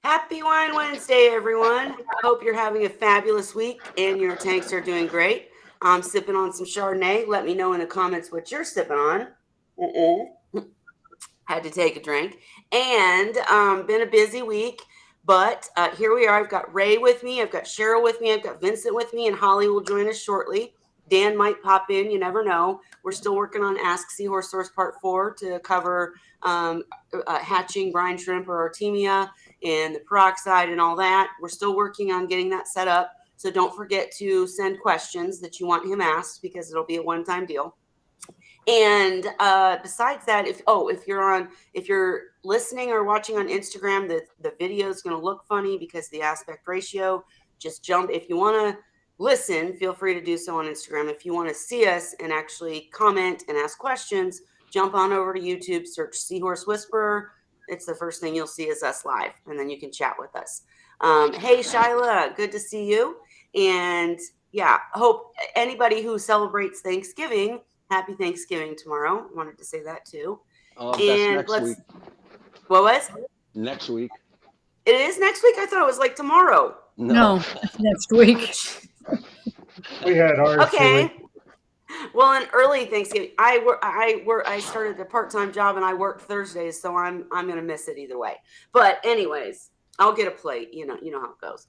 Happy Wine Wednesday, everyone. Hope you're having a fabulous week and your tanks are doing great. I'm sipping on some Chardonnay. Let me know in the comments what you're sipping on. Had to take a drink. And been a busy week, but here we are. I've got Ray with me. I've got Cheryl with me. I've got Vincent with me, and Holly will join us shortly. Dan might pop in. You never know. We're still working on Ask Seahorse Source Part 4 to cover hatching brine shrimp or artemia and the peroxide and all that. We're still working on getting that set up. So don't forget to send questions that you want him asked because it'll be a one-time deal. And besides that, if you're listening or watching on Instagram, the video is going to look funny because the aspect ratio. Just jump. If you want to listen, feel free to do so on Instagram. If you want to see us and actually comment and ask questions, jump on over to YouTube, search Seahorse Whisperer. It's the first thing you'll see is us live, and then you can chat with us. Hey, Shyla, good to see you. And yeah, hope anybody who celebrates Thanksgiving, happy Thanksgiving tomorrow. Wanted to say that too. Oh, that's And next week. What was? Next week. It is next week? I thought it was like tomorrow. No, it's next week. We had ours. Okay. Well, an early Thanksgiving. I started a part-time job and I work Thursdays, so I'm gonna miss it either way. But anyways, I'll get a plate. You know how it goes.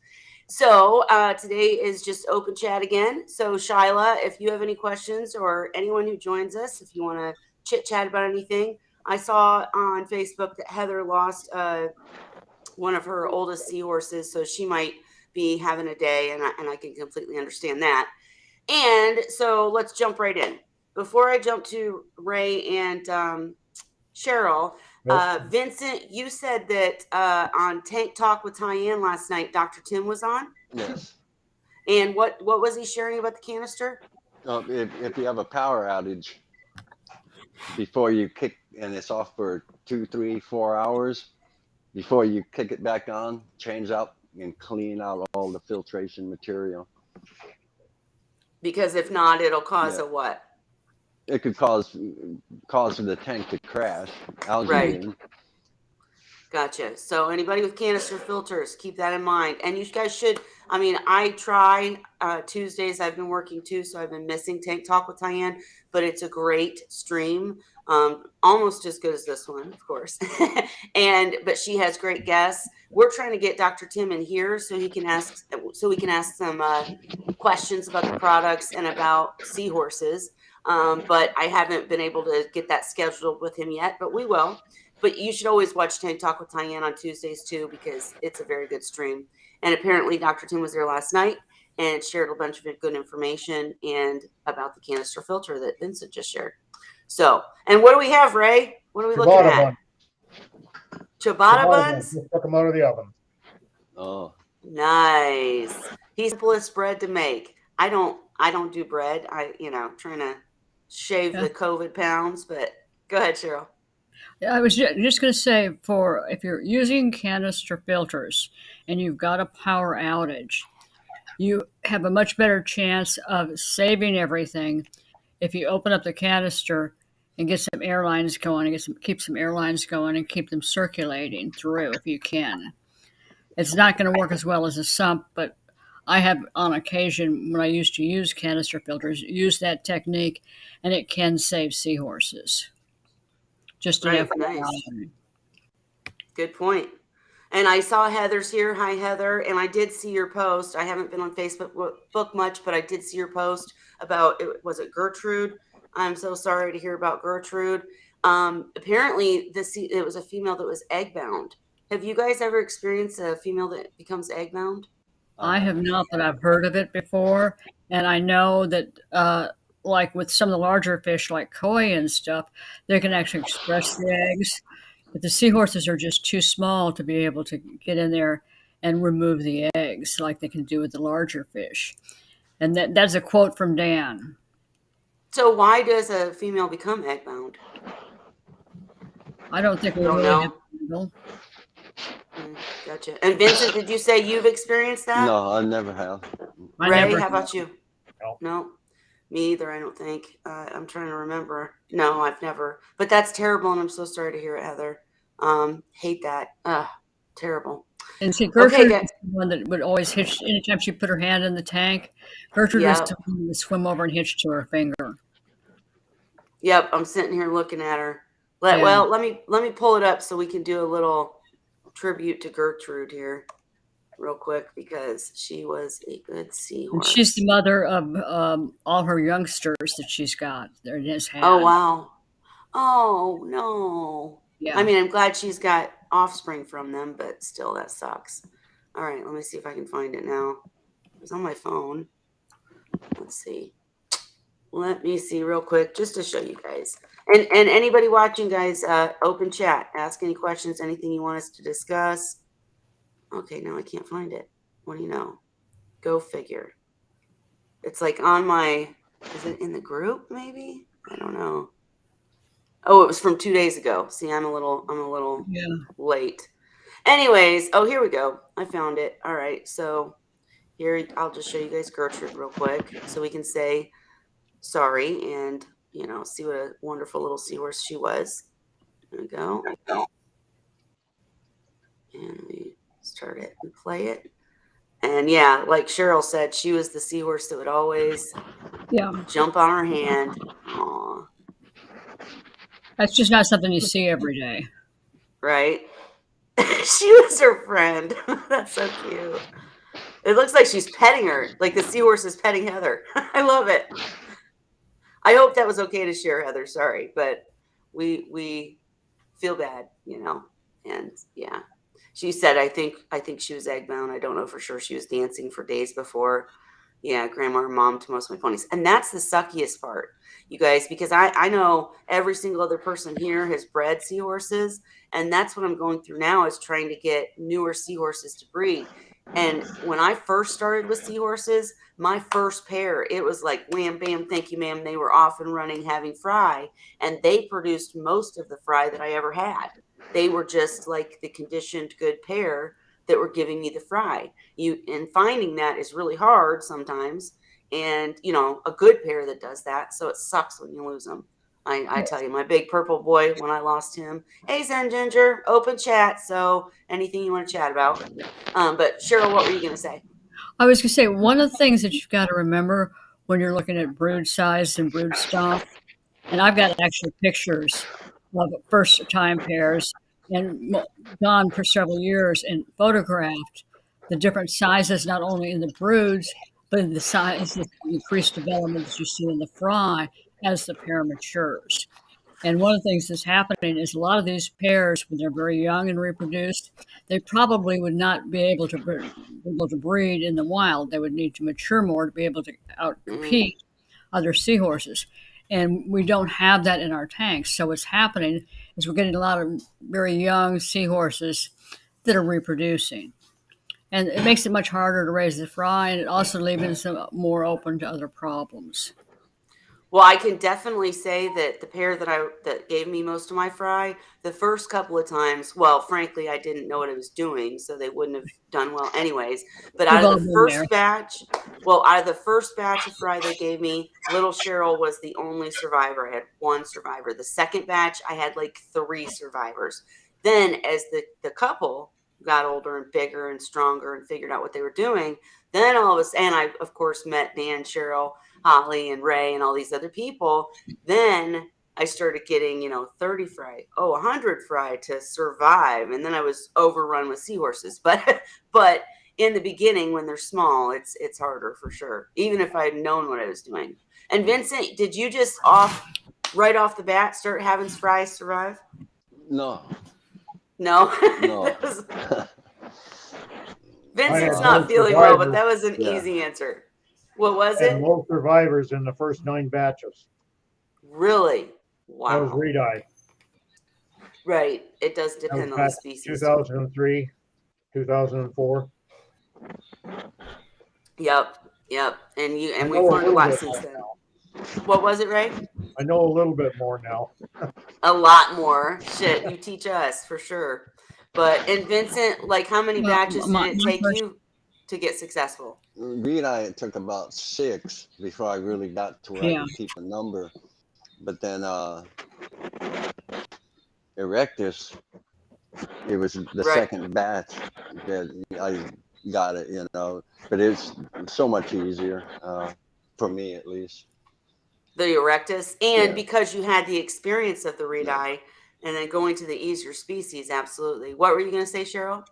So today is just open chat again. So Shyla, if you have any questions or anyone who joins us, if you want to chit chat about anything, I saw on Facebook that Heather lost one of her oldest seahorses, so she might be having a day, and I can completely understand that. And so let's jump right in. Before I jump to Ray and Cheryl, Vincent, you said that on Tank Talk with Tyann last night, Dr. Tim was on. Yes. And what was he sharing about the canister? If you have a power outage before you kick, and it's off for 2, 3, 4 hours, before you kick it back on, change out and clean out all the filtration material. Because if not, it'll cause a what? It could cause the tank to crash. Algae Right. bloom. Gotcha. So anybody with canister filters, keep that in mind. And you guys should, I try Tuesdays. I've been working too, so I've been missing Tank Talk with Tyann, but it's a great stream. Almost as good as this one, of course. But she has great guests. We're trying to get Dr. Tim in here so we can ask some questions about the products and about seahorses. But I haven't been able to get that scheduled with him yet, but we will. But you should always watch Tank Talk with Tyann on Tuesdays too, because it's a very good stream. And apparently Dr. Tim was there last night and shared a bunch of good information and about the canister filter that Vincent just shared. So, and what do we have, Ray? What are we looking at? Ciabatta buns? Just took them out of the oven. Oh, nice. He's the simplest bread to make. I don't do bread. Trying to shave the COVID pounds, but go ahead, Cheryl. I was just going to say, if you're using canister filters and you've got a power outage, you have a much better chance of saving everything if you open up the canister and get some air lines going, and keep some air lines going and keep them circulating through if you can. It's not going to work as well as a sump, but I have on occasion, when I used to use canister filters, use that technique, and it can save seahorses. Just an FYI. Nice. Good point. And I saw Heather's here. Hi, Heather. And I did see your post. I haven't been on Facebook much, but I did see your post about, was it Gertrude? I'm so sorry to hear about Gertrude. Apparently, it was a female that was egg bound. Have you guys ever experienced a female that becomes egg bound? I have not, but I've heard of it before. And I know that like with some of the larger fish like koi and stuff, they can actually express the eggs. But the seahorses are just too small to be able to get in there and remove the eggs like they can do with the larger fish. And that's a quote from Dan. So why does a female become egg bound? I don't think we don't really know. Gotcha. And Vincent, did you say you've experienced that? No, I never have. Ray, how about you? No. Me either, I don't think. I'm trying to remember. No, I've never. But that's terrible, and I'm so sorry to hear it, Heather. Hate that. Terrible. And see, Okay, Gertrude was the one that would always hitch anytime she put her hand in the tank. Gertrude was yep, the one that would swim over and hitch to her finger. yep. I'm sitting here looking at her. Yeah. Well, let me pull it up so we can do a little tribute to Gertrude here, real quick, because she was a good And she's seahorse. the mother of all her youngsters that she's got or has Oh had. wow. Oh no. I Yeah. mean, I'm glad she's got offspring from them, but still, that sucks. All right, let me see if I can find it now. It was on my phone. Let's see. Let me see real quick, just to show you guys. And anybody watching, guys, open chat. Ask any questions, anything you want us to discuss. Okay, now I can't find it. What do you know? Go figure. It's like on my. Is it in the group? Maybe I don't know. Oh, it was from 2 days ago. See, I'm a little Yeah. late. Anyways, oh, here we go. I found it. All right, so here I'll just show you guys Gertrude real quick, so we can say sorry and see what a wonderful little seahorse she was. There we go. And we start it and play it. And yeah, like Cheryl said, she was the seahorse that would always Yeah. jump on her hand. Aw, That's just not something you see every day. right? She was her friend. That's so cute. It looks like she's petting her, like the seahorse is petting Heather. I love it. I hope that was okay to share, Heather. Sorry, but we feel bad, And yeah, she said, I think she was eggbound. I don't know for sure. She was dancing for days before. Yeah, grandma and mom to most of my ponies. And that's the suckiest part, you guys, because I know every single other person here has bred seahorses. And that's what I'm going through now is trying to get newer seahorses to breed. And when I first started with seahorses, my first pair, it was like wham, bam, thank you, ma'am. They were off and running having fry. And they produced most of the fry that I ever had. They were just like the conditioned good pair that were giving me the fry. And finding that is really hard sometimes, and a good pair that does that, so it sucks when you lose them. I tell you, my big purple boy, when I lost him. Hey, Zen Ginger, open chat, so anything you want to chat about. But Cheryl, what were you going to say? I was going to say one of the things that you've got to remember when you're looking at brood size and brood stock, and I've got actual pictures of first time pairs and gone for several years and photographed the different sizes, not only in the broods, but in the sizes, the increased development that you see in the fry as the pair matures. And one of the things that's happening is a lot of these pairs, when they're very young and reproduced, they probably would not be able to breed in the wild. They would need to mature more to be able to Mm, outcompete other seahorses. And we don't have that in our tanks. So what's happening is we're getting a lot of very young seahorses that are reproducing. And it makes it much harder to raise the fry, and it also leaves them more open to other problems. Well, I can definitely say that the pair that gave me most of my fry, the first couple of times, well, frankly, I didn't know what I was doing, so they wouldn't have done well anyways. But We've all been there. out of the first batch of fry they gave me, little Cheryl was the only survivor. I had one survivor. The second batch, I had like 3 survivors. Then as the couple got older and bigger and stronger and figured out what they were doing, then all of a sudden, and I of course met Dan, Cheryl, Holly and Ray and all these other people. Then I started getting, 30 fry, 100 fry to survive. And then I was overrun with seahorses. But in the beginning, when they're small, it's harder for sure, even if I had known what I was doing. And Vincent, did you just right off the bat start having fry survive? No, No. no. I Vincent's had not no feeling well, but survivors that was an Yeah. easy answer. What was and it? no survivors in the first 9 batches. Really? That was Wow. red-eye. Right. It does That was depend on the back species too. 2003, 2004. Yep. Yep. And I we've know a learned a little lot bit since more then. now. What was it, Ray? I know a little bit more now. A lot more. Shit, you teach us for sure. And Vincent, like how many Well, batches did it my take first, you to get successful? Green Eye, it took about 6 before I really got to where I yeah, could keep a number. But then Erectus, It was the Right. second batch that I got it, but it's so much easier for me at least. The Erectus, and Yeah. because you had the experience of the red eye, and then going to the easier species, absolutely. What were you going to say, Cheryl?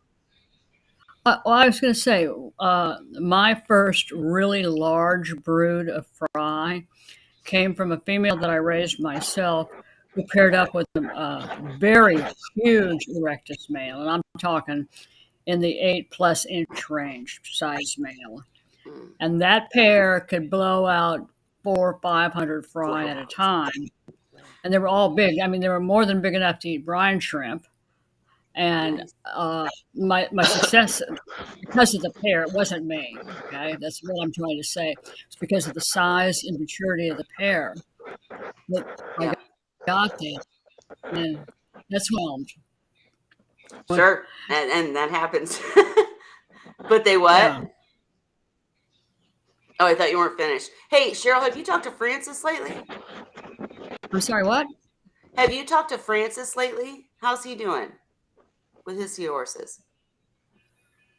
Well, I was going to say, my first really large brood of fry came from a female that I raised myself who paired up with a very huge Erectus male. And I'm talking in the 8+ inch range size male. Mm, And that pair could blow out 400 or 500 fry at a wow. time. And they were all big. I mean, they were more than big enough to eat brine shrimp. And Nice. my success, because of the pair, it wasn't me. Okay, that's what I'm trying to say. It's because of the size and maturity of the pair that I Yeah. got that, and that's whelmed. But Sure. And that happens. But they yeah, what? Oh, I thought you weren't finished. Hey, Cheryl, have you talked to Francis lately? I'm sorry. What? Have you talked to Francis lately? How's he doing with his seahorses?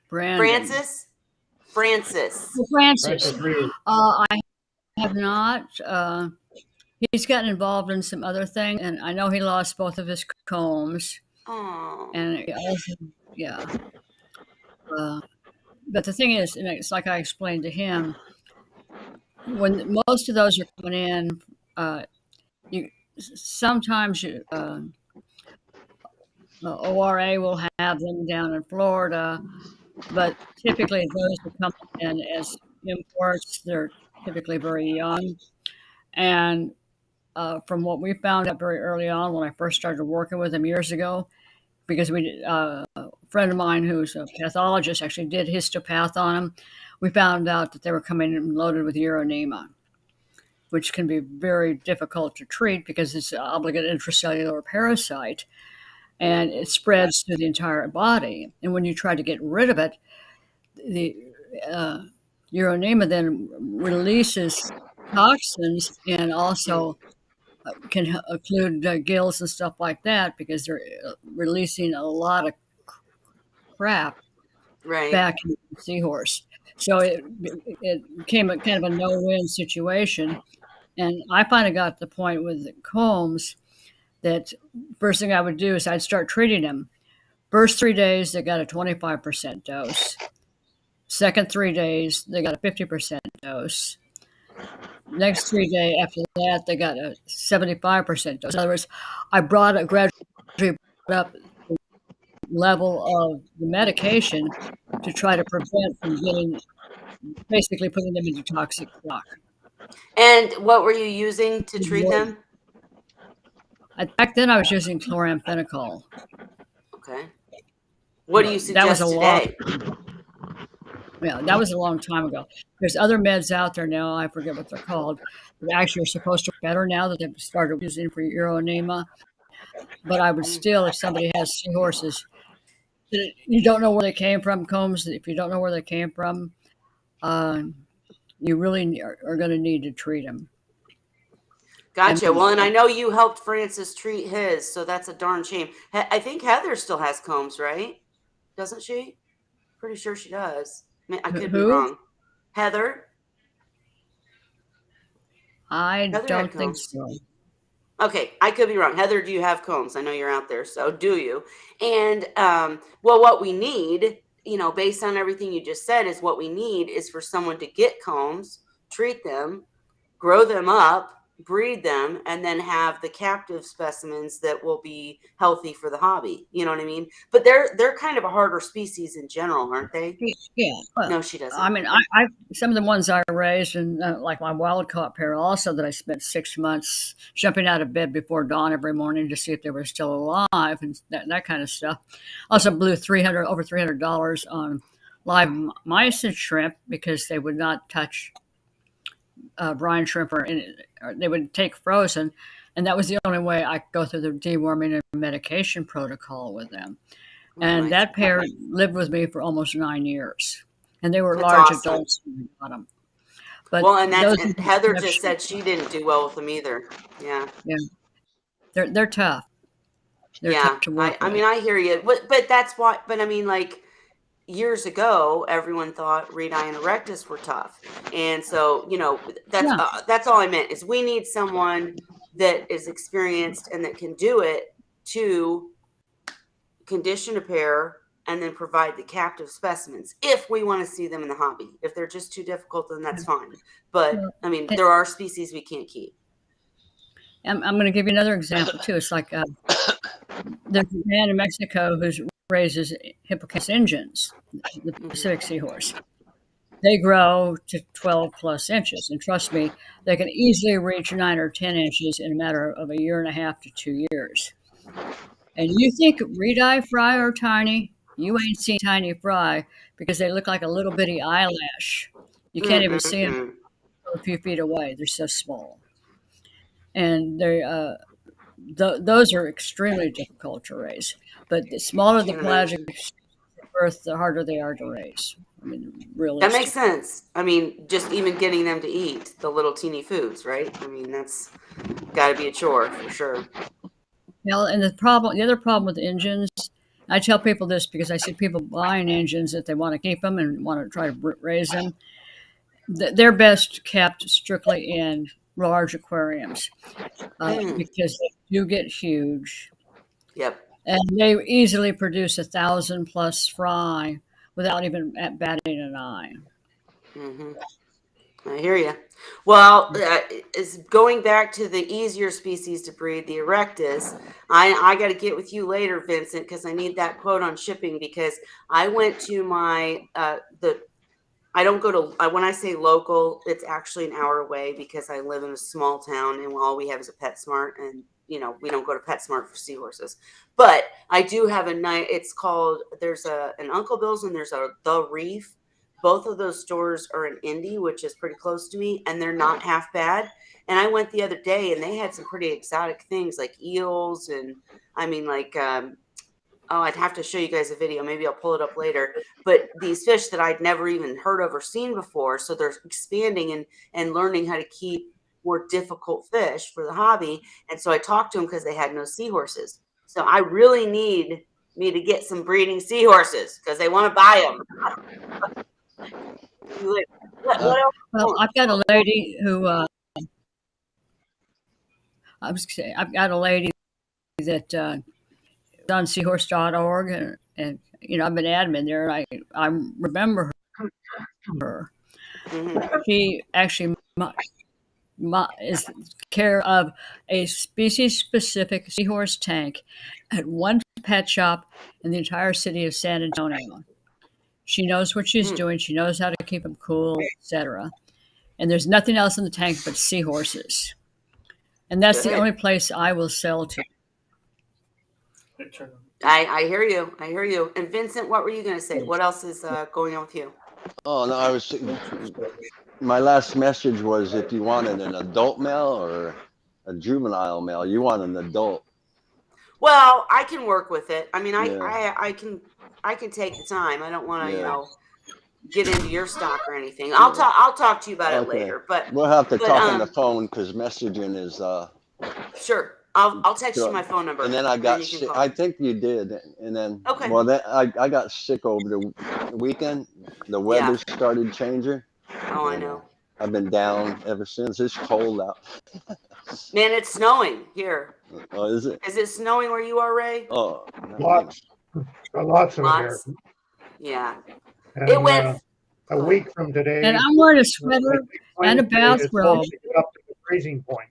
Brandon. Francis? Francis. Well, Francis. Francis Reed. I have not. He's gotten involved in some other things, and I know he lost both of his combs, Oh, and he also, yeah. Uh, but the thing is, and it's like I explained to him, when most of those are coming in, uh, you sometimes ORA will have them down in Florida, but typically those that come in as imports, they're typically very young. And from what we found out very early on when I first started working with them years ago, because a friend of mine who's a pathologist actually did histopath on them, we found out that they were coming in loaded with uronema, which can be very difficult to treat because it's an obligate intracellular parasite and it spreads through the entire body. And when you try to get rid of it, the uh, uronema then releases toxins and also can include gills and stuff like that because they're releasing a lot of crap right. back into the seahorse. So it became a kind of a no-win situation. And I finally got to the point with the combs that first thing I would do is I'd start treating them. First 3 days, they got a 25% dose. Second 3 days, they got a 50% dose. Next 3 days after that, they got a 75% dose. In other words, I brought it gradually up the level of the medication to try to prevent from getting basically putting them into toxic shock. And what were you using to treat them? Back then, I was using chloramphenicol. Okay. What do you That was a suggest long, today? yeah, that was a long time ago. There's other meds out there now. I forget what they're called. That actually are supposed to be better now that they've started using for uronema. But I would Mm, still, if somebody has seahorses, you don't know where they came from, Combs. If you don't know where they came from, uh, you really are going to need to treat them. And Gotcha. Well, and I know you helped Francis treat his, so that's a darn shame. I think Heather still has combs, right? Doesn't she? Pretty sure she does. I could be who? wrong. Heather? I Heather had don't think combs. so. Okay, I could be wrong. Heather, do you have combs? I know you're out there, so do you? And well, what we need, based on everything you just said, is what we need is for someone to get combs, treat them, grow them up, breed them, and then have the captive specimens that will be healthy for the hobby. You know what I mean? But they're kind of a harder species in general, aren't they? Yeah. Well, No, she doesn't. I mean, I some of the ones I raised, and like my wild caught pair, also that I spent 6 months jumping out of bed before dawn every morning to see if they were still alive and that kind of stuff. Also blew over $300 on live mice and shrimp because they would not touch brine shrimp or they would take frozen, and that was the only way I could go through the deworming and medication protocol with them. Oh And my, that pair lived with me for almost 9 years, and they were that's large awesome. adults when we got them. But Well, those, and Heather just said she didn't do well with them either. Yeah. yeah, they're tough. They're tough to work I with. mean, I hear you, but that's why. But I mean, like years ago, everyone thought Redi and Erectus were tough, and so Yeah. that's all I meant is we need someone that is experienced and that can do it to condition a pair and then provide the captive specimens if we want to see them in the hobby. If they're just too difficult, then that's fine. But Well, I mean, there are species we can't keep. I'm going to give you another example too. It's like there's a man in Mexico who raises hippocampus Indians, the Pacific Seahorse. They grow to 12 plus inches, and trust me, they can easily reach 9 or 10 inches in a matter of a year and a half to 2 years. And you think red-eye fry are tiny? You ain't seen tiny fry because they look like a little bitty eyelash. You can't even see them Mm-mm-mm. a few feet away. They're so small, and those are extremely difficult to raise. But the smaller the Can't pelagic imagine. birth, the harder they are to raise. I mean, That makes realistically. sense. I mean, just even getting them to eat the little teeny foods, right? I mean, that's got to be a chore for sure. Well, and the other problem with engines, I tell people this because I see people buying engines that they want to keep them and want to try to raise them. They're best kept strictly in large aquariums Mm. because they do get huge, Yep. and they easily produce 1,000+ fry without even batting an eye. Hmm. I hear you. Well, is going back to the easier species to breed, the Erectus. I got to get with you later, Vincent, because I need that quote on shipping. Because I went to my the I don't go to when I say local, it's actually an hour away because I live in a small town and all we have is a PetSmart, and we don't go to PetSmart for seahorses. But I do have a night. It's called there's an Uncle Bill's and there's a The Reef. Both of those stores are in Indy, which is pretty close to me, and they're not half bad. And I went the other day and they had some pretty exotic things like eels and I mean like oh, I'd have to show you guys a video. Maybe I'll pull it up later. But these fish that I'd never even heard of or seen before. So they're expanding and learning how to keep more difficult fish for the hobby. And so I talked to them because they had no seahorses. So I really need me to get some breeding seahorses because they want to buy them. Uh, What else? well, I've got a lady who I was saying, I've got a lady that on seahorse.org, and I've been admin there, and I remember her. Mm-hmm. She actually is care of a species specific seahorse tank at one pet shop in the entire city of San Antonio. She knows what she's doing. She knows how to keep them cool, etc. And there's nothing else in the tank but seahorses. And that's the Good. only place I will sell to. I hear you. I hear you. And Vincent, what were you going to say? What else is going on with you? Oh no, my last message was if you wanted an adult male or a juvenile male, you want an adult. Well, I can work with it. I mean, Yeah. I can take the time. I don't want to, Yeah. get into your stock or anything. I'll talk to you about it Okay. later. But We'll have to talk on the um, phone because messaging is sure. I'll text you my phone number. And then I and got you can sick. call. I think you did, and then Okay. well, then I got sick over the weekend. The weather started changing. Oh, I know. I've been down ever since. It's cold out. Man, it's snowing here. Oh, is it? Is it snowing where you are, Ray? Oh, Lots, lots of it here. Lots. Yeah. It And went. a week from today, And I'm wearing a sweater and a it's bathrobe. supposed to get up to the freezing point.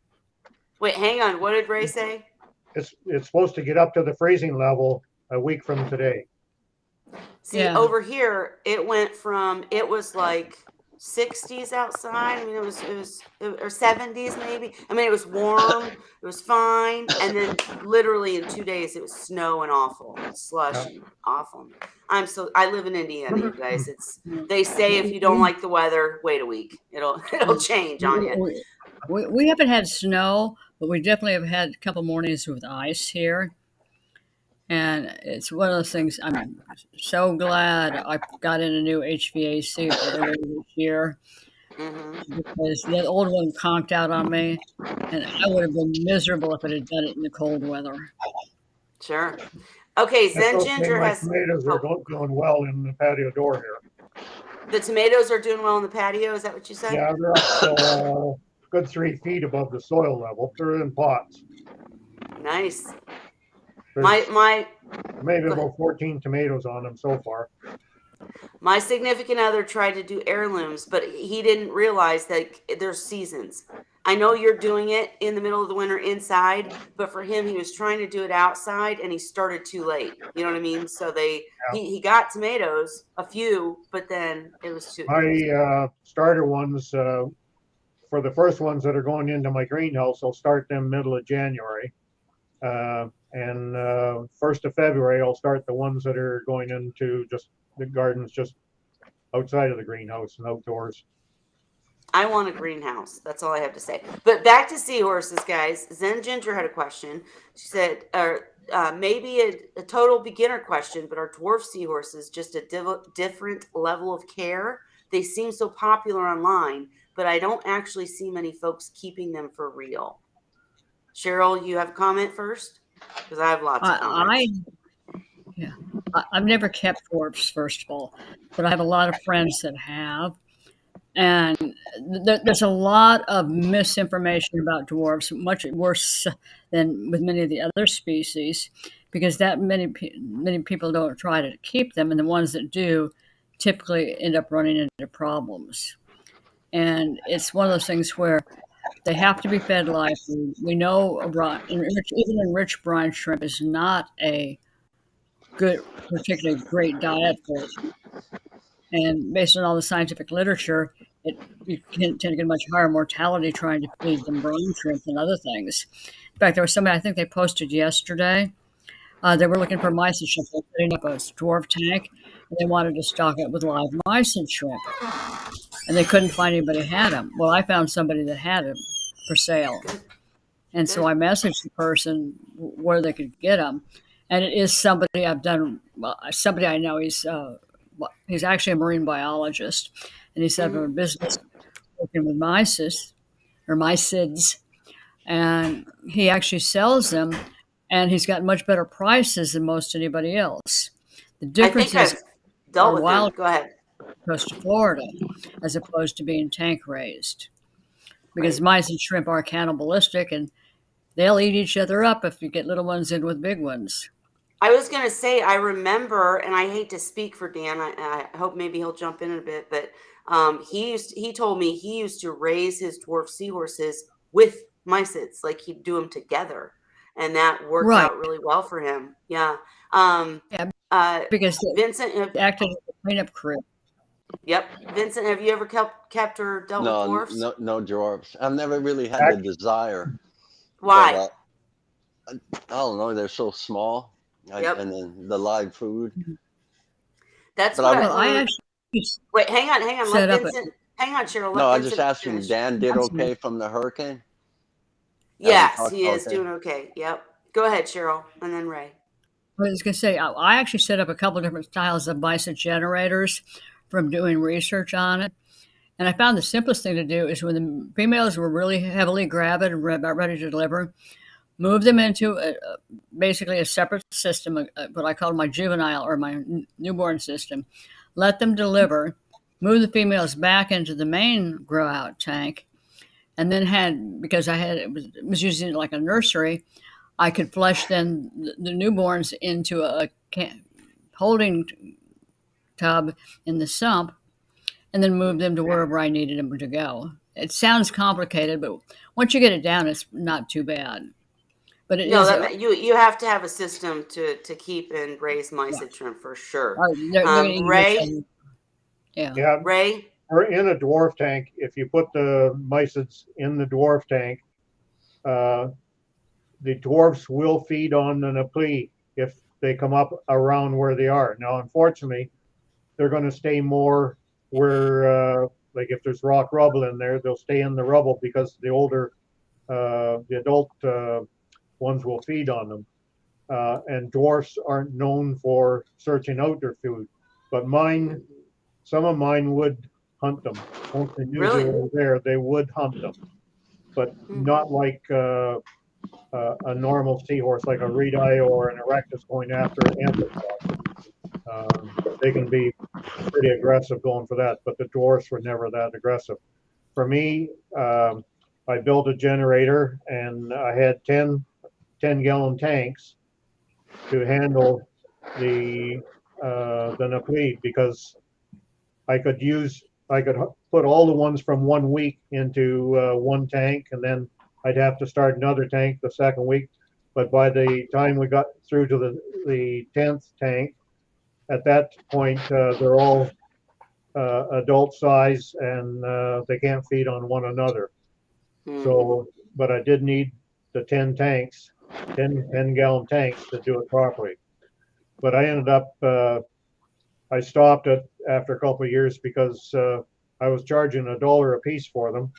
Wait, hang on. What did Ray say? It's supposed to get up to the freezing level a week from today. See, Yeah. over here, it was like 60s outside. I mean, it was or 70s maybe. I mean, it was warm. It was fine. And then literally in 2 days, it was snow and awful, slush and awful. I live in Indiana, you guys. They say if you don't like the weather, wait a week. It'll change on you. We haven't had snow, but we definitely have had a couple mornings with ice here. And it's one of those things. I'm so glad I got in a new HVAC earlier this year Mm-hmm. because the old one conked out on me, and I would have been miserable if it had done it in the cold weather. Sure. Okay, That's Zen okay. Ginger My has. tomatoes are Oh, doing well in the patio door here. the tomatoes are doing well in the patio. Is that what you said? Yeah, they're up good 3 feet above the soil level. They're in pots. Nice. There's My maybe go ahead. about 14 tomatoes on them so far. My significant other tried to do heirlooms, but he didn't realize that there's seasons. I know you're doing it in the middle of the winter inside, but for him, he was trying to do it outside and he started too late. You know what I mean? So Yeah. he got tomatoes, a few, but then it was too. My starter ones, for the first ones that are going into my greenhouse, I'll start them middle of January. And 1st of February, I'll start the ones that are going into just the gardens just outside of the greenhouse and outdoors. I want a greenhouse. That's all I have to say. But back to seahorses, guys. Zen Ginger had a question. She said, maybe a total beginner question, but are dwarf seahorses just a different level of care? They seem so popular online, but I don't actually see many folks keeping them for real. Cheryl, you have a comment first? Because I have lots of I comments. yeah, I've never kept dwarfs, first of all, but I have a lot of friends that have. And there's a lot of misinformation about dwarfs, much worse than with many of the other species, because that many people don't try to keep them, and the ones that do typically end up running into problems. And it's one of those things where they have to be fed live food. We know even enriched brine shrimp is not a good, particularly great diet for them. And based on all the scientific literature, you can tend to get a much higher mortality trying to feed them brine shrimp than other things. In fact, there was somebody I think they posted yesterday. They were looking for mysis shrimp. They were setting up a dwarf tank, and they wanted to stock it with live mysis shrimp, and they couldn't find anybody who had them. Well, I found somebody that had them for sale, Good, and so good. I messaged the person where they could get them, and it is somebody I've done. Well, somebody I know. He's actually a marine biologist, and he set up a Mm-hmm. business working with mysis or mysids, and he actually sells them, and he's got much better prices than most anybody else. The I difference think is I've dealt our with him. wild Go ahead. coast of Florida, as opposed to being tank raised, because Right. mice and shrimp are cannibalistic, and they'll eat each other up if you get little ones in with big ones. I was going to say, I remember, and I hate to speak for Dan. I hope maybe he'll jump in a bit, but he told me he used to raise his dwarf seahorses with mysids, like he'd do them together, and that worked Right. out really well for him. Yeah. Um, Yeah, uh, because Vincent, they acted as a cleanup crew. yep. Vincent, have you ever kept or dealt with No, dwarfs? no dwarfs. I've never really had the desire, but Why? I don't know. They're so small, Yep. and then the live food. That's But what I Well, I I. actually Wait, hang on. Let set up a. Vincent. Hang on, Cheryl. no, Let I'm just Vincent asking. finish. Dan did I'm sorry. okay from the hurricane. Haven't Yes, talked. he is Okay. doing okay. Yep. Go ahead, Cheryl, and then Ray. I was going to say, I actually set up a couple different styles of bison generators from doing research on it. And I found the simplest thing to do is when the females were really heavily gravid and about ready to deliver, move them into basically a separate system, what I call my juvenile or my newborn system. Let them deliver, move the females back into the main grow out tank, and then because was using it like a nursery, I could flush then the newborns into a holding tub in the sump and then move them to wherever I needed them to go. It sounds complicated, but once you get it down, it's not too bad. But it No, is you have to have a system to keep and raise mice yeah. and shrimp for sure. They're going to eat each Ray, other. Yeah. Yeah, Ray. or in a dwarf tank, if you put the mysids in the dwarf tank, uh, the dwarfs will feed on the naplee if they come up around where they are. Now, unfortunately, they're going to stay more where, like if there's rock rubble in there, they'll stay in the rubble because the adult ones will feed on them. And dwarfs aren't known for searching out their food, but some of mine would hunt them. Once they knew they Really? were there, they would hunt them, but Hmm. not like a normal seahorse like a Redi or an Erectus going after amphipods. They can be pretty aggressive going for that, but the dwarfs were never that aggressive. For me, I built a generator and I had 10-gallon tanks to handle the Napoli because I could use I could put all the ones from 1 week into one tank, and then I'd have to start another tank the second week. But by the time we got through to the 10th tank, at that point they're all adult size and they can't feed on one another. Hmm. So, but I did need the 10 tanks, 10-gallon tanks to do it properly. But I ended up, I stopped it after a couple of years because I was charging $1 a piece for them,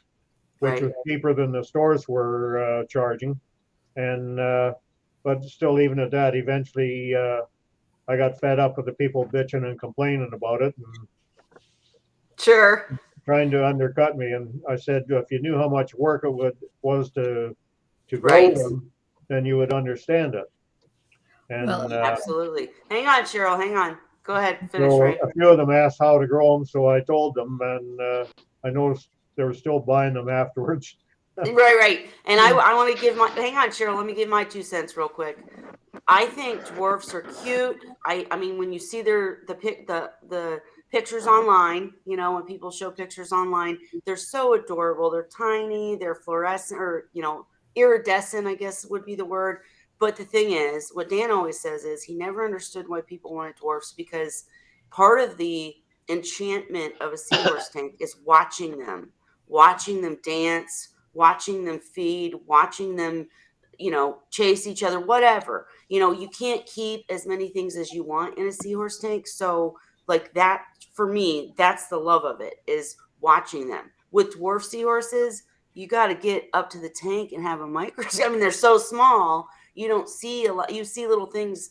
which Right. was cheaper than the stores were charging. And, but still, even at that, eventually I got fed up with the people bitching and complaining about it and Sure. trying to undercut me. And I said, if you knew how much work it was to grow Right. them, then you would understand it. Well, And Absolutely. Hang on, Cheryl. Hang on. Go ahead. Finish, so Ray. a few of them asked how to grow them, so I told them, and I noticed they were still buying them afterwards. Right, right. And I want to give my, hang on, Cheryl. Let me give my 2 cents real quick. I think dwarfs are cute. I mean, when you see the pictures online, when people show pictures online, they're so adorable. They're tiny. They're fluorescent, or iridescent, I guess would be the word. But the thing is, what Dan always says is he never understood why people wanted dwarfs, because part of the enchantment of a seahorse tank is watching them dance, watching them feed, watching them chase each other, whatever. You can't keep as many things as you want in a seahorse tank. So, like that, for me, that's the love of it, is watching them. With dwarf seahorses, you got to get up to the tank and have a microscope. I mean, they're so small, you don't see a lot. You see little things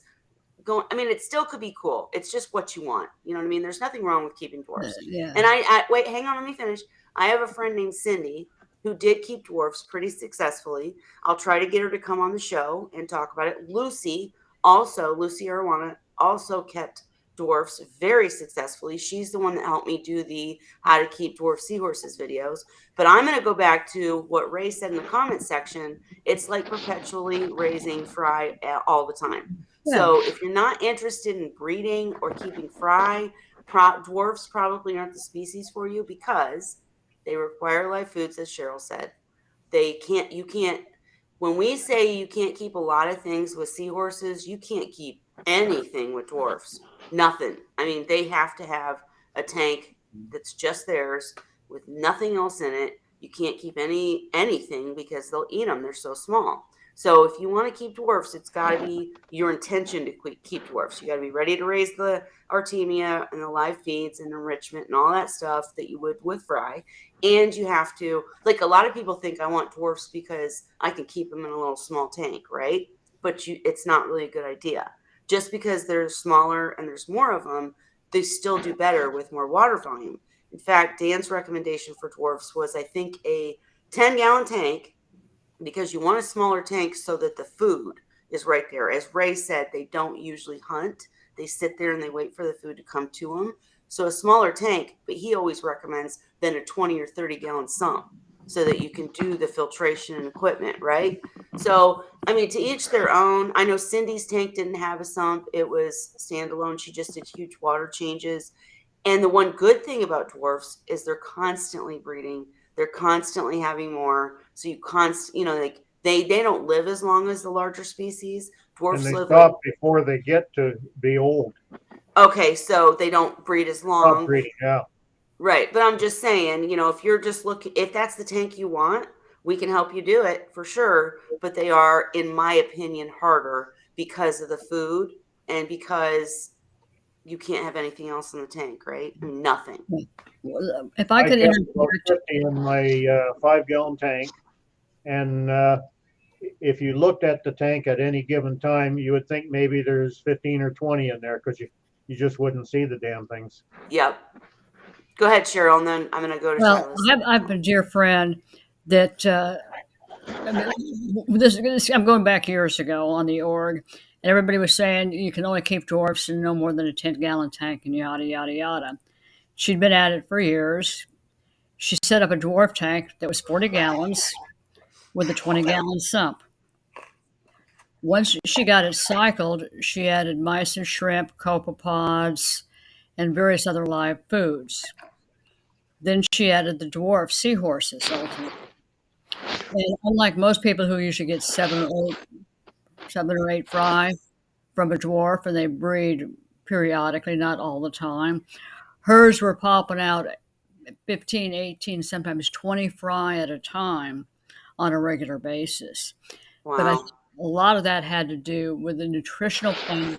going. I mean, it still could be cool. It's just what you want. You know what I mean? There's nothing wrong with keeping dwarfs. yeah. And I wait, hang on, let me finish. I have a friend named Cindy who did keep dwarfs pretty successfully. I'll try to get her to come on the show and talk about it. Lucy Arowana, also kept dwarfs very successfully. She's the one that helped me do the how to keep dwarf seahorses videos. But I'm going to go back to what Ray said in the comment section. It's like perpetually raising fry all the time. Yeah. So if you're not interested in breeding or keeping fry, dwarfs probably aren't the species for you, because they require live foods, as Cheryl said. You can't, when we say you can't keep a lot of things with seahorses, you can't keep anything with dwarfs. Nothing. I mean, they have to have a tank that's just theirs with nothing else in it. You can't keep anything because they'll eat them. They're so small. So if you want to keep dwarfs, it's got to be your intention to keep dwarfs. You got to be ready to raise the Artemia and the live feeds and enrichment and all that stuff that you would with fry. And you have to, like, a lot of people think I want dwarfs because I can keep them in a little small tank, right? But it's not really a good idea. Just because they're smaller and there's more of them, they still do better with more water volume. In fact, Dan's recommendation for dwarfs was, I think, a 10-gallon tank, because you want a smaller tank so that the food is right there. As Ray said, they don't usually hunt. They sit there and they wait for the food to come to them. So a smaller tank, but he always recommends then a 20 or 30-gallon sump, so that you can do the filtration and equipment, right? So, I mean, to each their own. I know Cindy's tank didn't have a sump. It was standalone. She just did huge water changes. And the one good thing about dwarfs is they're constantly breeding. They're constantly having more. So like they don't live as long as the larger species. and Dwarfs they live like, stop before they get to be old. okay, so they don't breed as Stop long. breeding, yeah. Right. But I'm just saying, if you're just looking, if that's the tank you want, we can help you do it for sure. But they are, in my opinion, harder because of the food and because you can't have anything else in the tank, right? I mean, nothing. If I I could kept about interject, 50 in my 5-gallon tank, and if you looked at the tank at any given time, you would think maybe there's 15 or 20 in there because you just wouldn't see the damn things. Yep. Go ahead, Cheryl, and then I'm going to go to well, Silas. I have a dear friend that I mean, I'm going back years ago on the org, and everybody was saying you can only keep dwarfs in no more than a 10-gallon tank, and yada yada yada. She'd been at it for years. She set up a dwarf tank that was 40 gallons with a 20-gallon sump. Once she got it cycled, she added mice and shrimp, copepods, and various other live foods. Then she added the dwarf seahorses ultimately. And unlike most people who usually get 7 or 8 fry from a dwarf and they breed periodically, not all the time, hers were popping out 15, 18, sometimes 20 fry at a time on a regular basis. But I Wow. think a lot of that had to do with the nutritional plan.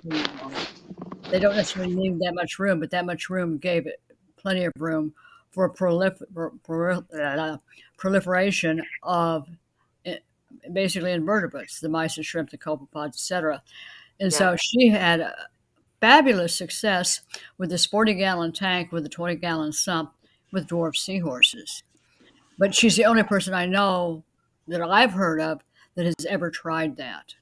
They don't necessarily need that much room, but that much room gave it plenty of room for proliferation of eh, basically invertebrates, the mice and shrimp, the copepods, etc. And Yeah. so she had a fabulous success with this 40-gallon tank with a 20-gallon sump with dwarf seahorses. But she's the only person I know that I've heard of that has ever tried that.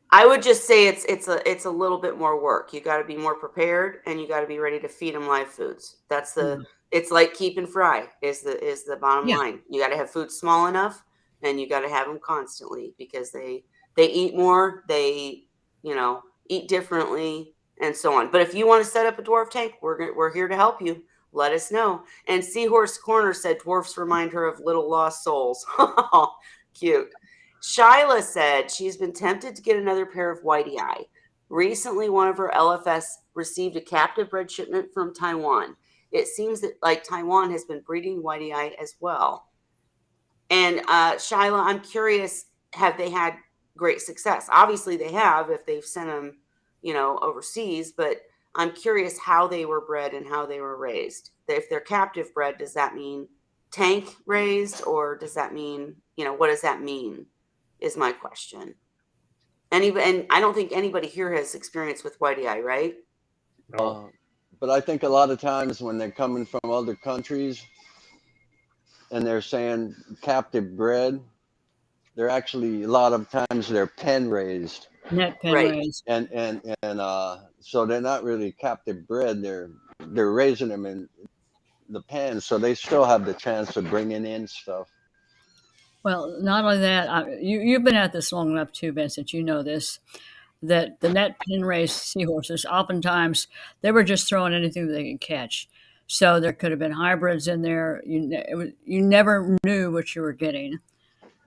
I would just say it's a little bit more work. You got to be more prepared, and you got to be ready to feed them live foods. That's the Yeah. it's like keep and fry is the bottom Yeah. line. You got to have food small enough, and you got to have them constantly because they eat more, they eat differently, and so on. But if you want to set up a dwarf tank, we're here to help you. Let us know. And Seahorse Corner said dwarfs remind her of little lost souls. Cute. Shyla said she's been tempted to get another pair of whitey eye. Recently, one of her LFS received a captive bred shipment from Taiwan. It seems that like Taiwan has been breeding whitey eye as well. And Shyla, I'm curious, have they had great success? Obviously, they have if they've sent them, overseas. But I'm curious how they were bred and how they were raised. If they're captive bred, does that mean tank raised, or does that mean, what does that mean? Is my question. And I don't think anybody here has experience with whitey eye, right? No. But I think a lot of times when they're coming from other countries and they're saying captive bred, they're actually a lot of times they're pen raised, Net pen Right. raised. and so they're not really captive bred. They're raising them in the pen, so they still have the chance of bringing in stuff. Well, not only that, you've been at this long enough too, Vincent. You know this that the net pen raised seahorses oftentimes they were just throwing anything that they could catch. So there could have been hybrids in there. You never knew what you were getting,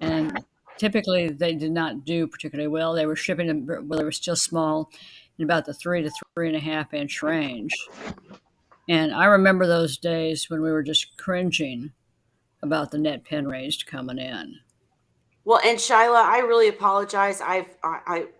and typically they did not do particularly well. They were shipping them well, they were still small, in about the 3 to 3.5 inch range. And I remember those days when we were just cringing about the net pen raised coming in. Well, and Shyla, I really apologize.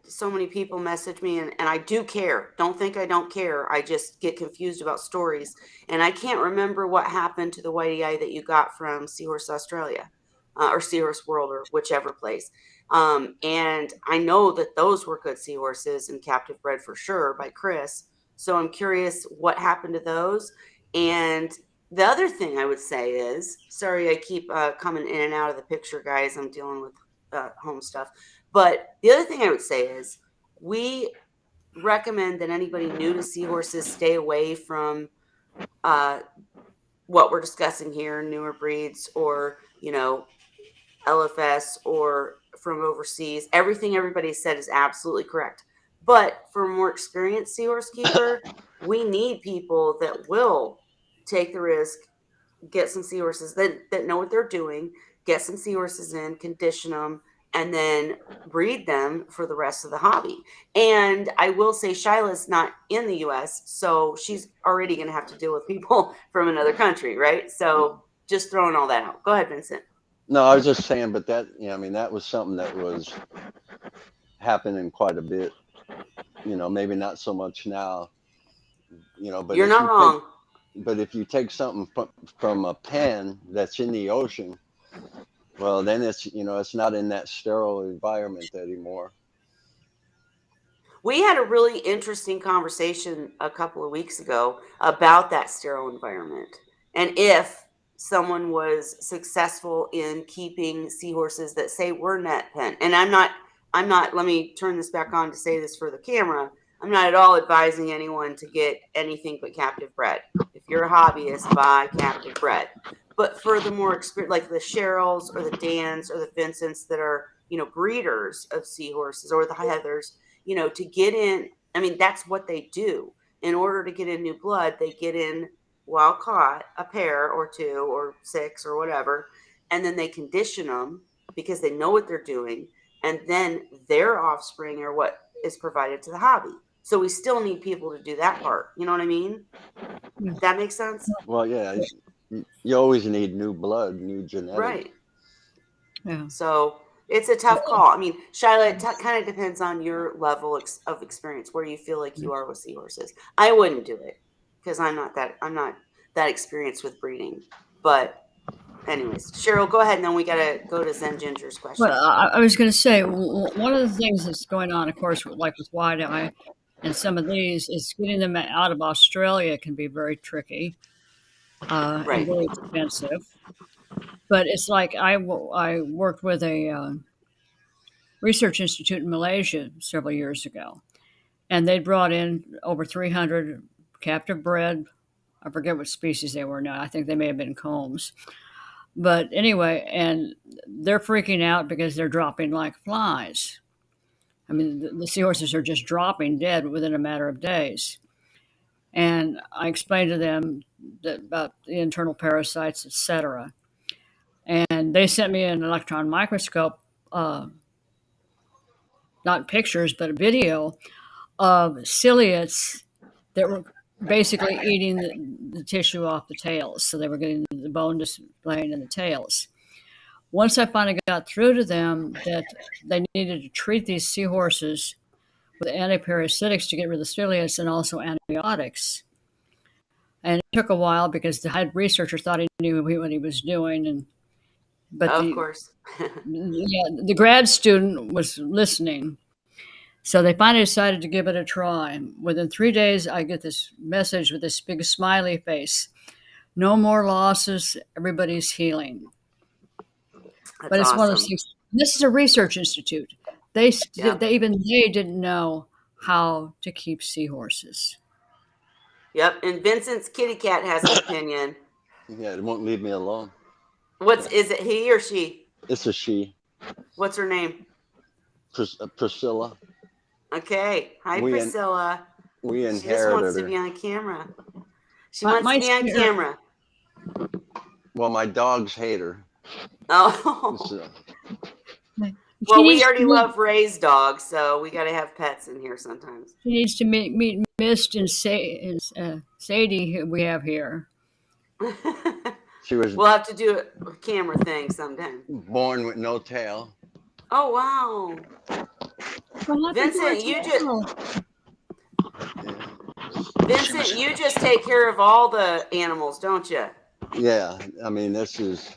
So many people message me, and I do care. Don't think I don't care. I just get confused about stories, and I can't remember what happened to the whitey eye that you got from Seahorse Australia, or Seahorse World, or whichever place. And I know that those were good seahorses and captive bred for sure by Chris. So I'm curious what happened to those. And the other thing I would say is, sorry, I keep coming in and out of the picture, guys. I'm dealing with home stuff. But the other thing I would say is, we recommend that anybody new to seahorses stay away from uh, what we're discussing here, newer breeds, or LFS, or from overseas. Everything everybody said is absolutely correct. But for a more experienced seahorse keeper, we need people that will take the risk, get some seahorses that know what they're doing, get some seahorses in, condition them, and then breed them for the rest of the hobby. And I will say Shyla's not in the US, so she's already going to have to deal with people from another country, right? So just throwing all that out. Go ahead, Vincent. No, I was just saying, but that I mean that was something that was happening quite a bit. Maybe not so much now. But You're not wrong. if you take something from a pen that's in the ocean, well, then it's not in that sterile environment anymore. We had a really interesting conversation a couple of weeks ago about that sterile environment, and if someone was successful in keeping seahorses that say were net pen. And I'm not, let me turn this back on to say this for the camera. I'm not at all advising anyone to get anything but captive bred. If you're a hobbyist, buy captive bred. But for the more experienced, like the Cheryls or the Dans or the Vincents that are, breeders of seahorses, or the Heathers, to get in, I mean, that's what they do. In order to get in new blood, they get in wild caught, a pair or two or six or whatever, and then they condition them because they know what they're doing, and then their offspring are what is provided to the hobby. So we still need people to do that part. You know what I mean? That makes sense? Well, yeah, you always need new blood, new genetics. Right. Yeah. So it's a tough call. I mean, Shyla, it kind of depends on your level of experience, where you feel like you are with seahorses. I wouldn't do it because I'm not that experienced with breeding. But anyways, Cheryl, go ahead, and then we gotta go to Zen Ginger's question. Well, I was going to say, one of the things that's going on, of course, like with wide eye and some of these, is getting them out of Australia can be very tricky and Right. very expensive. But it's like I worked with a research institute in Malaysia several years ago, and they brought in over 300 captive bred. I forget what species they were now. I think they may have been combs. But anyway, and they're freaking out because they're dropping like flies. I mean, the seahorses are just dropping dead within a matter of days. And I explained to them about the internal parasites, etc. And they sent me an electron microscope, not pictures, but a video of ciliates that were basically eating the tissue off the tails. So they were getting the bone displaying in the tails. Once I finally got through to them that they needed to treat these seahorses with antiparasitics to get rid of the ciliates and also antibiotics. And it took a while because the head researcher thought he knew what he was doing, but Of course. the grad student was listening. So they finally decided to give it a try. Within 3 days, I get this message with this big smiley face. No more losses. Everybody's healing. That's But it's awesome. one of those things. This is a research institute. They didn't know how to keep seahorses. Yep. And Vincent's kitty cat has an opinion. Yeah, it won't leave me alone. Is it he or she? It's a she. What's her name? Priscilla. Okay. Hi, Priscilla. We She just inherited wants to her. be on camera. She wants to be on camera. Well, my dogs hate her. Oh. So, Well, we already love Ray's dog, so we got to have pets in here sometimes. She needs to meet Mist and Sadie, who we have here. she was We'll have to do a camera thing sometime. born with no tail. Oh, wow. Vincent, you just take care of all the animals, don't you? Yeah, I mean, this is.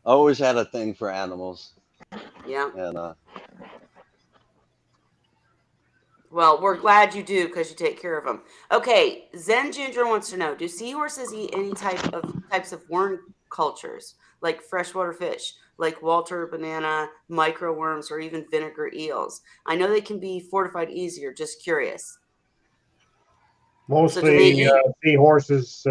I always had a thing for animals. Yeah. And well, we're glad you do because you take care of them. Okay, Zen Ginger wants to know: do seahorses eat any types of worm cultures, like freshwater fish, like Walter banana, microworms, or even vinegar eels? I know they can be fortified easier. Just curious. Mostly seahorses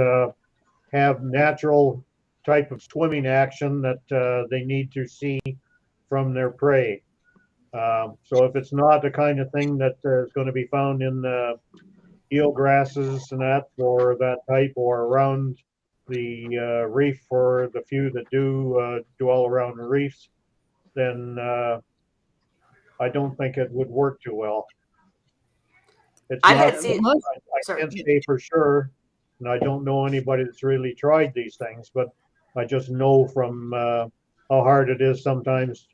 have natural type of swimming action that they need to see from their prey. So if it's not the kind of thing that is going to be found in the eel grasses and that, or that type, or around the reef for the few that do dwell around the reefs, then I don't think it would work too well. It's I not, had seen. I can't say for sure, and I don't know anybody that's really tried these things, but I just know from how hard it is sometimes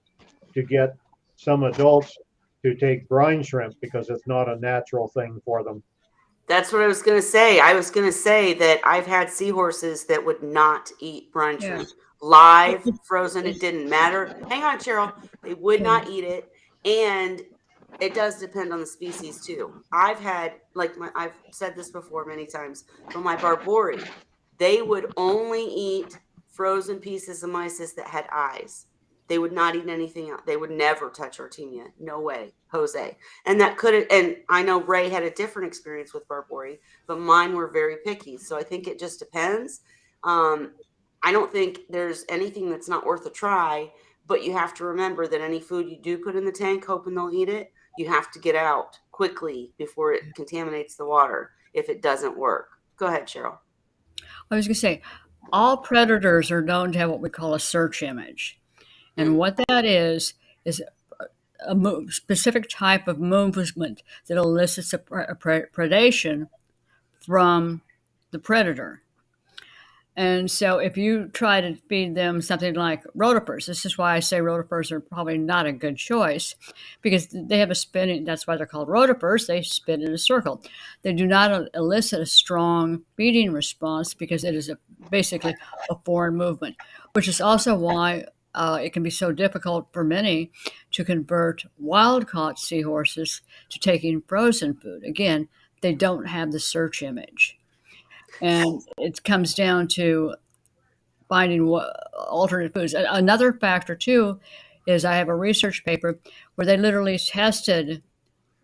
to get some adults to take brine shrimp because it's not a natural thing for them. That's what I was going to say. I was going to say that I've had seahorses that would not eat brine shrimp. Live, frozen, it didn't matter. Hang on, Cheryl. They would not eat it. And it does depend on the species too. I've had, I've said this before many times, but my Barbori, they would only eat frozen pieces of mysis that had eyes. They would not eat anything else. They would never touch Artemia. No way, Jose. And that could, and I know Ray had a different experience with Barbori, but mine were very picky. So I think it just depends. I don't think there's anything that's not worth a try, but you have to remember that any food you do put in the tank, hoping they'll eat it, you have to get out quickly before it contaminates the water if it doesn't work. Go ahead, Cheryl. I was going to say, all predators are known to have what we call a search image. And what that is a specific type of movement that elicits a predation from the predator. And so if you try to feed them something like rotifers, this is why I say rotifers are probably not a good choice, because they have a spinning, that's why they're called rotifers, they spin in a circle. They do not elicit a strong feeding response because it is basically a foreign movement, which is also why it can be so difficult for many to convert wild-caught seahorses to taking frozen food. Again, they don't have the search image. And it comes down to finding alternate foods. Another factor, too, is I have a research paper where they literally tested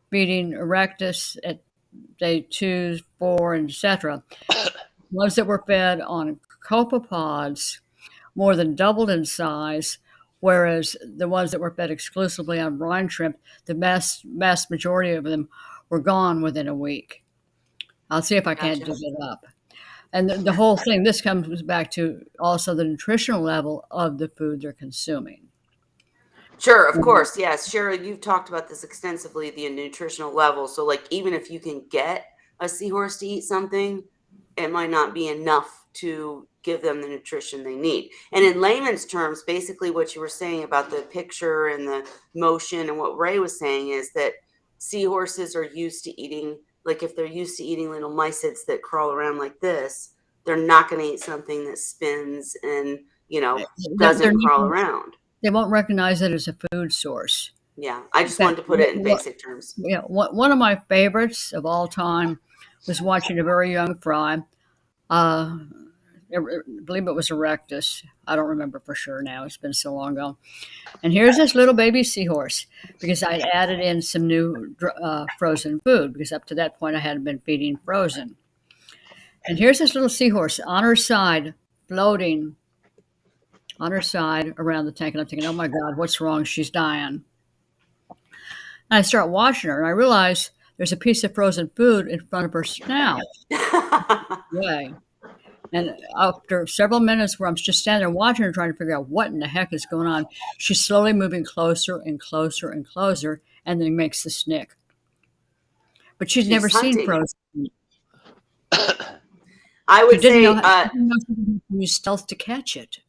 feeding erectus at day 2, 4, and etc. Ones that were fed on copepods more than doubled in size, whereas the ones that were fed exclusively on brine shrimp, the vast majority of them were gone within a week. I'll see if I can't dig it up. And the whole thing, this comes back to also the nutritional level of the food they're consuming. Sure, of course. Yes. Cheryl, you've talked about this extensively, the nutritional level. So, like, even if you can get a seahorse to eat something, it might not be enough to give them the nutrition they need. And in layman's terms, basically what you were saying about the picture and the motion and what Ray was saying is that seahorses are used to eating, like if they're used to eating little mysids that crawl around like this, they're not going to eat something that spins and, doesn't crawl around. They won't recognize it as a food source. Yeah, I just wanted to put it in basic terms. Yeah, one of my favorites of all time was watching a very young fry. I believe it was erectus. I don't remember for sure now. It's been so long ago. And here's this little baby seahorse because I added in some new frozen food because up to that point I hadn't been feeding frozen. And here's this little seahorse on her side, floating on her side around the tank. And I'm thinking, oh my God, what's wrong? She's dying. And I start watching her and I realize there's a piece of frozen food in front of her snout. Way. And after several minutes where I'm just standing there watching her trying to figure out what in the heck is going on, she's slowly moving closer and closer and closer and then makes the snick. But she's never seen frozen food. I would say use stealth to catch it.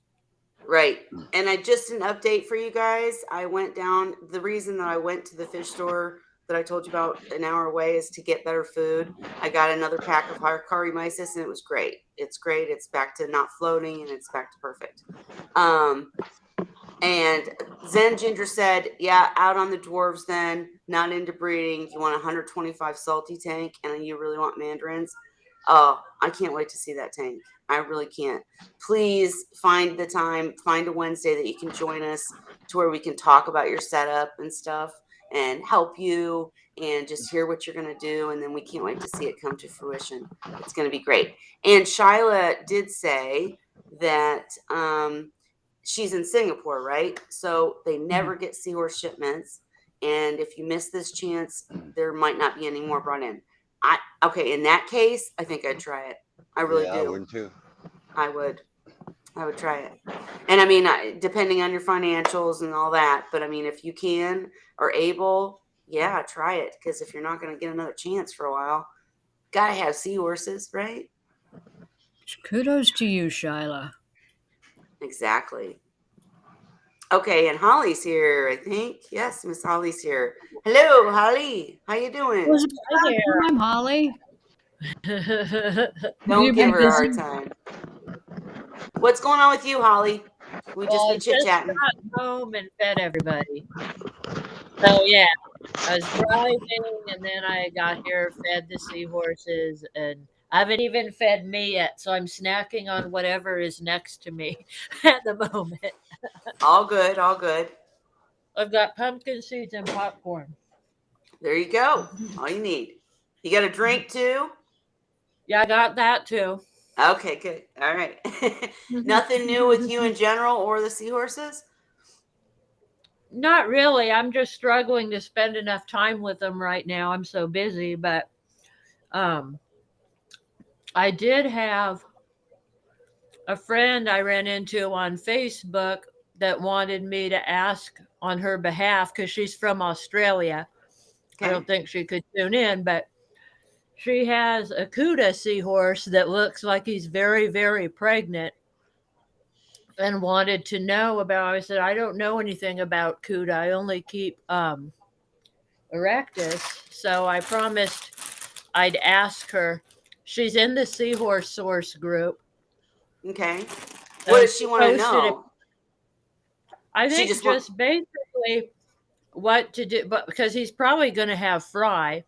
Right. And I just an update for you guys. I went down. The reason that I went to the fish store that I told you about an hour away is to get better food. I got another pack of Hikari mysis and it was great. It's great. It's back to not floating and it's back to perfect. And Zen Ginger said, yeah, out on the dwarves then, not into breeding. You want a 125 salty tank and you really want mandarins. Oh, I can't wait to see that tank. I really can't. Please find the time, find a Wednesday that you can join us to where we can talk about your setup and stuff and help you and just hear what you're going to do. And then we can't wait to see it come to fruition. It's going to be great. And Shyla did say that she's in Singapore, right? So they never get seahorse shipments. And if you miss this chance, there might not be any more brought in. Okay, in that case, I think I'd try it. I really do. I would too. I would try it. And I mean, depending on your financials and all that, but I mean, if you can or able, yeah, try it. Because if you're not going to get another chance for a while, gotta have seahorses, right? Kudos to you, Shyla. Exactly. Okay, and Holly's here, I think. Yes, Miss Holly's here. Hello, Holly. How you doing? I'm Holly. Don't give her a hard time. What's going on with you, Holly? We just been chit-chatting. Got home and fed everybody. So yeah, I was driving and then I got here, fed the seahorses, and I haven't even fed me yet, so I'm snacking on whatever is next to me at the moment. All good, all good. I've got pumpkin seeds and popcorn. There you go. All you need. You got a drink too? Yeah, I got that too. Okay, good. All right. Nothing new with you in general or the seahorses? Not really. I'm just struggling to spend enough time with them right now. I'm so busy, but um I did have a friend I ran into on Facebook that wanted me to ask on her behalf because she's from Australia. I Okay. don't think she could tune in, but she has a CUDA seahorse that looks like he's very, very pregnant and wanted to know about. I said, I don't know anything about CUDA. I only keep Erectus. So I promised I'd ask her. She's in the Seahorse Source group. Okay. What does she She want to posted it. know? I She think just want just basically what to do, but because he's probably going to have fry.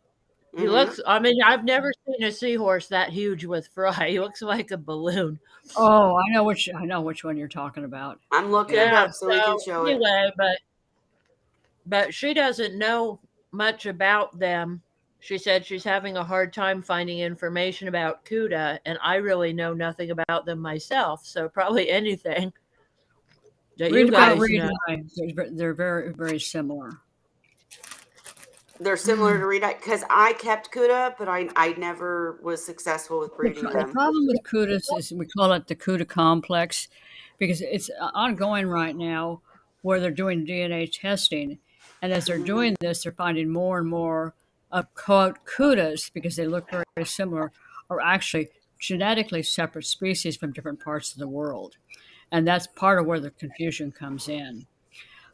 He mm-hmm. looks, I mean, I've never seen a seahorse that huge with fry. He looks like a balloon. Oh, I know which one you're talking about. I'm looking it Yeah. Yeah. up so we can So show it. anyway, but she doesn't know much about them. She said she's having a hard time finding information about CUDA, and I really know nothing about them myself. So probably anything that you Read about guys read know. eye. They're very, very similar. They're similar Mm. to Rita because I kept Cuda, but I never was successful with The, breeding pro- the them. problem with CUDAs is we call it the CUDA complex because it's ongoing right now where they're doing DNA testing. And as they're Mm-hmm. doing this, they're finding more and more of quote CUDAs because they look very, very similar are actually genetically separate species from different parts of the world. And that's part of where the confusion comes in.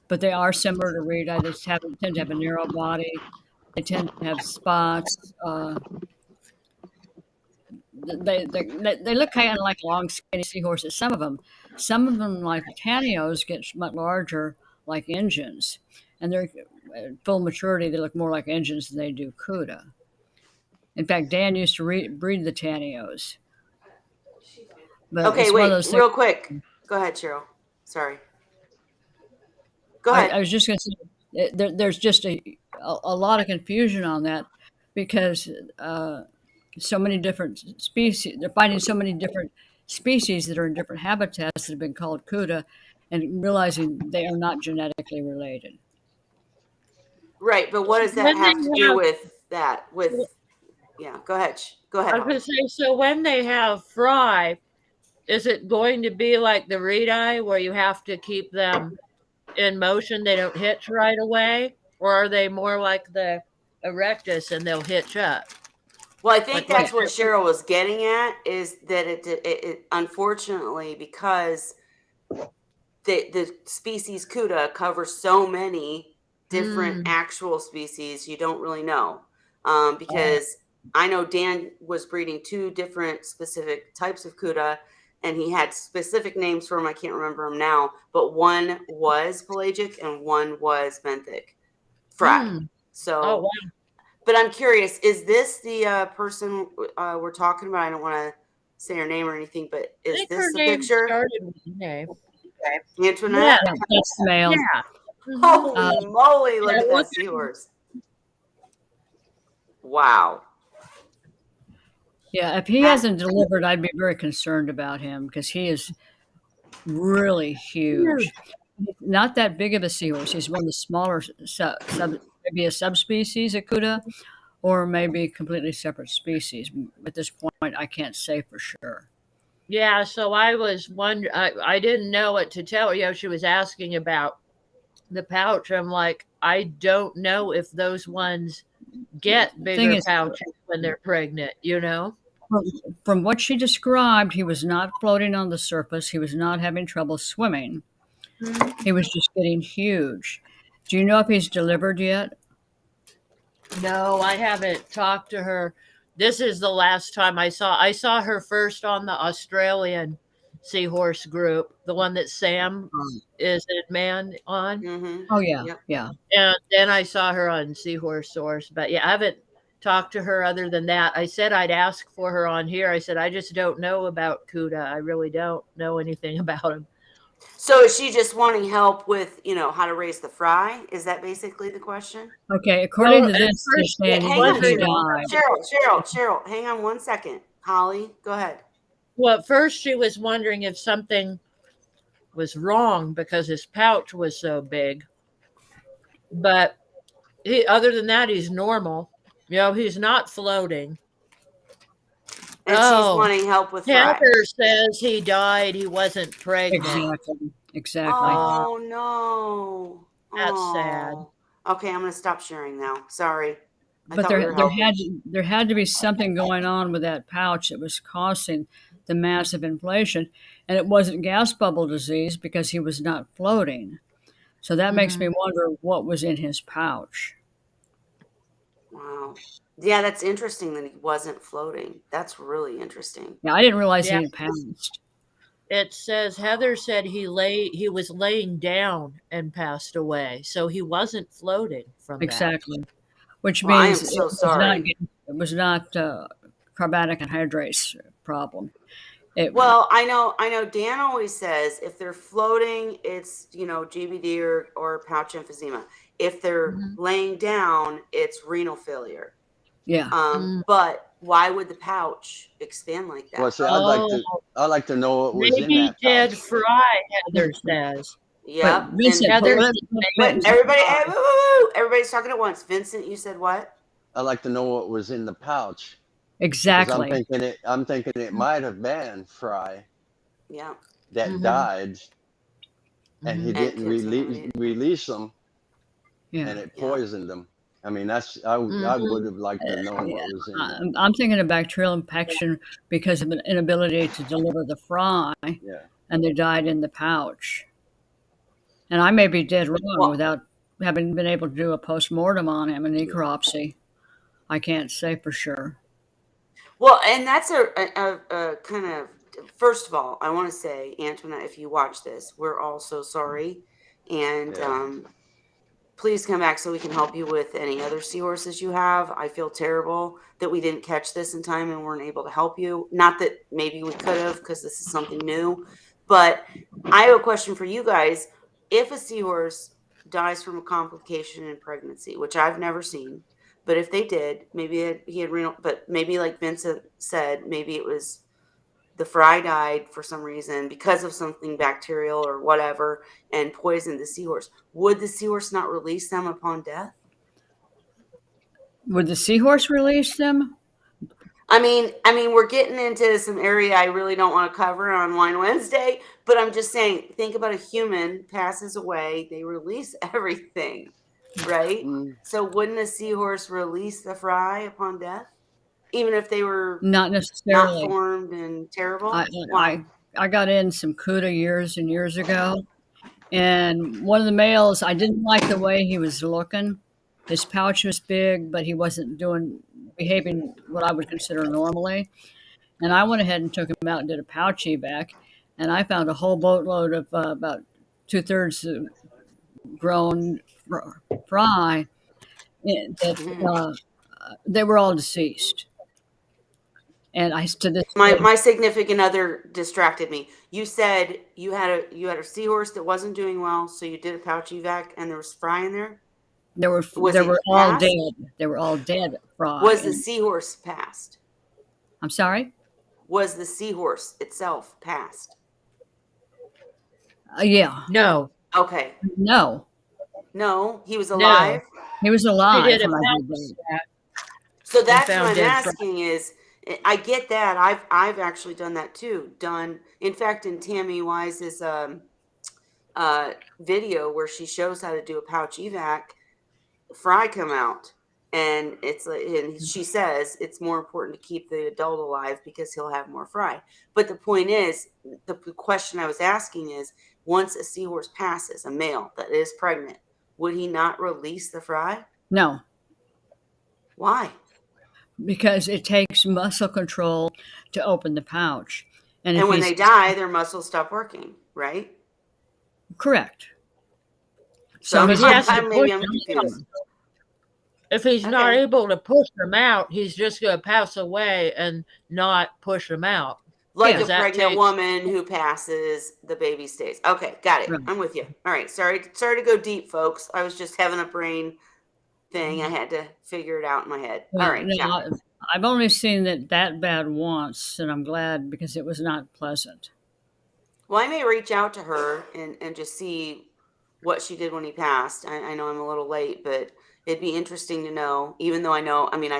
But they are similar to Rita. Tend to have a narrow body. They tend to have spots. They look kind of like long, skinny seahorses. Some of them like Tanios, get much larger, like engines, and they're at full maturity. They look more like engines than they do CUDA. In fact, Dan used to breed the Tanios, but Okay, it's one of wait, those things. real quick. Go ahead, Cheryl. Sorry. Go I ahead. was just going to say there's just a lot of confusion on that because so many different species. They're finding so many different species that are in different habitats that have been called CUDA, and realizing they are not genetically related. Right, but what does that When they have to do have, with that? Yeah, go ahead. Go ahead, I was Holly. going to say, so when they have fry, is it going to be like the reed eye where you have to keep them in motion? They don't hitch right away? Or are they more like the erectus and they'll hitch up? Well, I think Like what? Yeah, that's what Cheryl was getting at is that it unfortunately because the species Cuda covers so many different Mm, actual species, you don't really know. oh, Because I know Dan was breeding two different specific types of Cuda, and he had specific names for them. I can't remember them now, but one was pelagic and one was benthic fry. mm. Oh, So, wow. but I'm curious, is this the person we're talking about? I don't want to say her name or anything, but I is think her this the name picture? started with a name. Yeah, Antoinette? yeah, that's the male. yeah. Hmm. Uh, Holy moly, look Yeah, at look that at seahorse. Wow. yeah, if he That hasn't delivered, I'd be very concerned about him because he is really huge. huge. Not that big of a seahorse. He's one of the smaller maybe a subspecies of Cuda, or maybe a completely separate species. At this point, I can't say for sure. Yeah, so I was wondering, I didn't know what to tell her. You know, she was asking about the pouch. I'm like, I don't know if those ones get The thing bigger is, pouches when they're pregnant, you know? from, from what she described, he was not floating on the surface. He was not having trouble swimming. Mhm. He was just getting huge. Do you know if he's delivered yet? No, I haven't talked to her. This is the last time I saw her first on the Australian Seahorse group, the one that Sam is admin on. mm-hmm. Oh yeah, Yep. yeah. And then I saw her on Seahorse Source. But yeah, I haven't talked to her other than that. I said I'd ask for her on here. I said, I just don't know about Cuda. I really don't know anything about him. So is she just wanting help with, how to raise the fry? Is that basically the question? Okay, according Well, to at this, they're first she saying was he Hang on, wondering. died. Cheryl, hang on one second. Holly, go ahead. Well, at first she was wondering if something was wrong because his pouch was so big. But other than that, he's normal. He's not floating. And she's Oh, wanting help with fry. Heather says he died. He wasn't pregnant. Exactly. Oh no. That's sad. Oh. Okay, I'm gonna stop sharing now. Sorry. I But thought we were helping. there had to be something going on with that pouch that was causing the massive inflation, and it wasn't gas bubble disease because he was not floating. So that makes me Mhm. wonder what was in his pouch. Wow. Yeah, that's interesting that he wasn't floating. That's really interesting. Yeah, I didn't realize he Yeah, had passed. it says Heather said he was laying down and passed away, so he wasn't floating from that. Exactly, which Well, I am means it so was not sorry. carbotic anhydrase problem. It Well, I know Dan always says if they're floating, it's, GBD or pouch emphysema. If they're Mhm. laying down, it's renal failure. yeah. Mm. But why would the pouch expand like Well, that? see, Oh, I'd like to know what was in maybe that dead pouch. fry, Heather says. But Yep. And Vincent, Heather said but maybe everybody, fry. woo, woo, woo, everybody's talking at once. Vincent, you said what? I'd like to know what was in the pouch because exactly. I'm thinking it might have been Fry Yeah. that Mhm. died and he Mhm. And didn't contaminate. release them Yeah. and it Yeah. poisoned them. I mean, I would Mhm. have liked to know Yeah, what was in there. I'm thinking of bacterial infection because of an inability to deliver the fry, Yeah. and they died in the pouch. And I may be dead wrong Well, without having been able to do a post mortem on him, a necropsy. I can't say for sure. and that's a kind of, first of all, I want to say, Antoinette, if you watch this, we're all so sorry. And Yeah. please come back so we can help you with any other seahorses you have. I feel terrible that we didn't catch this in time and weren't able to help you. Not that maybe we could have because this is something new, but I have a question for you guys. If a seahorse dies from a complication in pregnancy, which I've never seen, but if they did, maybe he had renal, but maybe like Vincent said, maybe it was the fry died for some reason because of something bacterial or whatever and poisoned the seahorse. Would the seahorse not release them upon death? Would the seahorse release them? I mean, we're getting into some area I really don't want to cover on Wine Wednesday, but I'm just saying, think about a human passes away, they release everything, right? Mm. So wouldn't a seahorse release the fry upon death, even if they were Not not necessarily. formed and I terrible? Why? I I got in some CUDA years and years ago, and one of the males, I didn't like the way he was looking. His pouch was big, but he wasn't behaving what I would consider normally. And I went ahead and took him out and did a pouch evac, and I found a whole boatload of about 2/3 grown fry that Mhm. they were all deceased. And I to this My day, my significant other distracted me. You said you had a seahorse that wasn't doing well, so you did a pouch evac, and there was fry in there. Was they were it all passed? dead. They were all dead fry. Was the And seahorse passed? I'm sorry. Was the seahorse itself passed? Yeah, No, Okay. no, No, he was no. alive. he was She alive did a when I did pouch that. back So and that's what found I'm dead fry. asking is, I get that. I've actually done that too. Done, in fact, in Tammy Wise's video where she shows how to do a pouch evac, fry come out, and it's like, and she says it's more important to keep the adult alive because he'll have more fry. But the point is, the question I was asking is, once a seahorse passes, a male that is pregnant, would he not release the fry? No, Why? because it takes muscle control to open the pouch, and if And when he's they die, their muscles stop working, right? correct, So so I'm, But he's he I'm, has got to I'm push maybe I'm them confused. some. If he's not Okay. able to push them out, he's just going to pass away and not push them out Like a because Yeah, that pregnant takes. woman who passes, the baby stays. Okay, got it. right. I'm with you. All right. Sorry to go deep, folks. I was just having a brain thing. I Mhm. had to figure it out in my head. All Well, right. no, Yeah. I've only seen it that bad once, and I'm glad because it was not pleasant. Well, I may reach out to her and just see what she did when he passed. I know I'm a little late, but it'd be interesting to know, even though I know, I mean,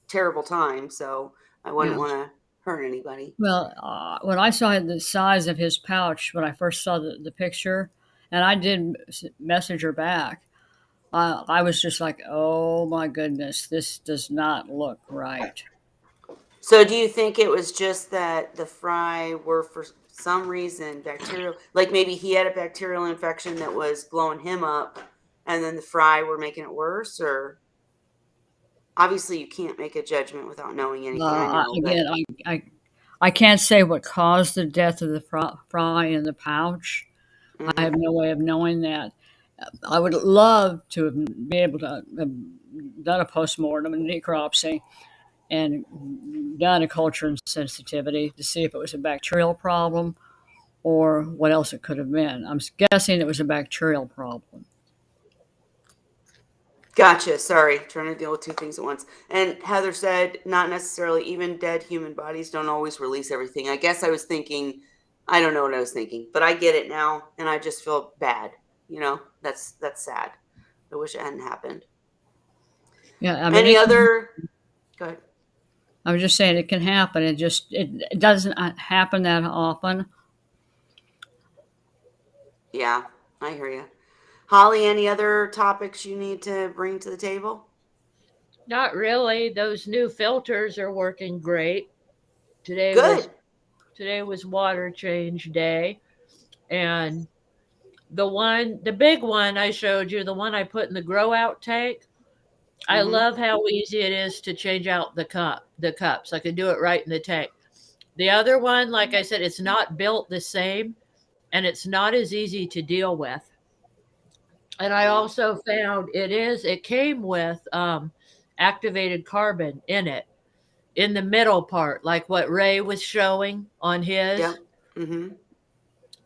terrible time. So I wouldn't Yeah. want to hurt anybody. Well, when I saw the size of his pouch when I first saw the picture, and I did message her back, I was just like, "Oh my goodness, this does not look right." So do you think it was just that the fry were for some reason bacterial, like maybe he had a bacterial infection that was blowing him up and then the fry were making it worse? Or obviously you can't make a judgment without knowing anything I know, but Again, I can't say what caused the death of the fry in the pouch. I mhm. have no way of knowing that. I would love to have be able to have done a postmortem and necropsy and done a culture and sensitivity to see if it was a bacterial problem or what else it could have been. I'm guessing it was a bacterial problem. Gotcha. Sorry, trying to deal with two things at once. And Heather said, not necessarily, even dead human bodies don't always release everything. I guess I was thinking, I don't know what I was thinking, but I get it now, and I just feel bad. That's sad. I wish it hadn't happened. Yeah, I mean, Any other? Go ahead. I was just saying it can happen. It doesn't happen that often. Yeah, I hear you. Holly, any other topics you need to bring to the table? Not really. Those new filters are working great. Today was Good. today was water change day, and the big one I showed you, the one I put in the grow out tank. I Mm-hmm. love how easy it is to change out the cups. I can do it right in the tank. The other one, like I said, it's not built the same and it's not as easy to deal with. And I Yeah. also found it came with activated carbon in it in the middle part, like what Ray was showing on his. Yep. Mm-hmm.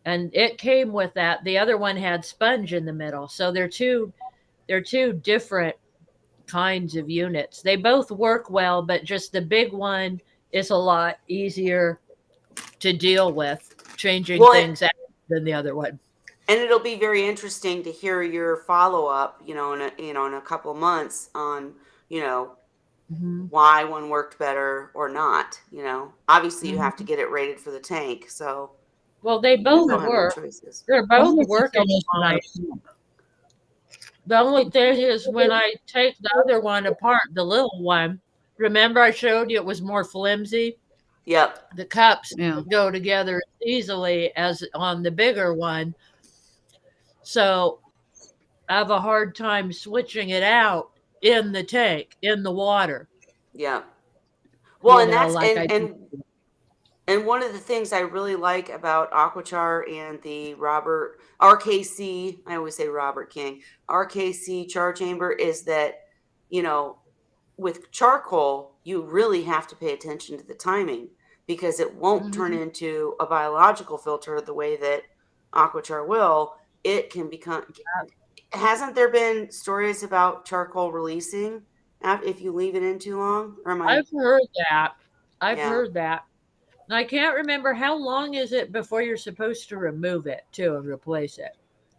And it came with that. The other one had sponge in the middle. So they're two different kinds of units. They both work well, but just the big one is a lot easier to deal with changing Well, things out than the other one. and it'll be very interesting to hear your follow up. In a couple of months on you know Hmm. why one worked better or not. Obviously you have to Hmm. get it rated for the tank, so Well, they you both don't have any work. choices. They're I both wonder if they working sell those without fine. a pump. The only thing is when I take the other one apart, the little one, remember I showed you it was more flimsy? Yep. The cups Yeah. don't go together as easily as on the bigger one. So I have a hard time switching it out in the tank, in the water, Yep. Well, and that's like and I do. and one of the things I really like about Aquachar and the Robert RKC, I always say Robert King, RKC char chamber is that, you know, with charcoal, you really have to pay attention to the timing because it won't turn Mhm. into a biological filter the way that Aquachar will. It can become, hasn't there been stories about charcoal releasing if you leave it in too long? Or am I, I've heard that. I've yeah. heard that. And I can't remember how long is it before you're supposed to remove it too and replace it.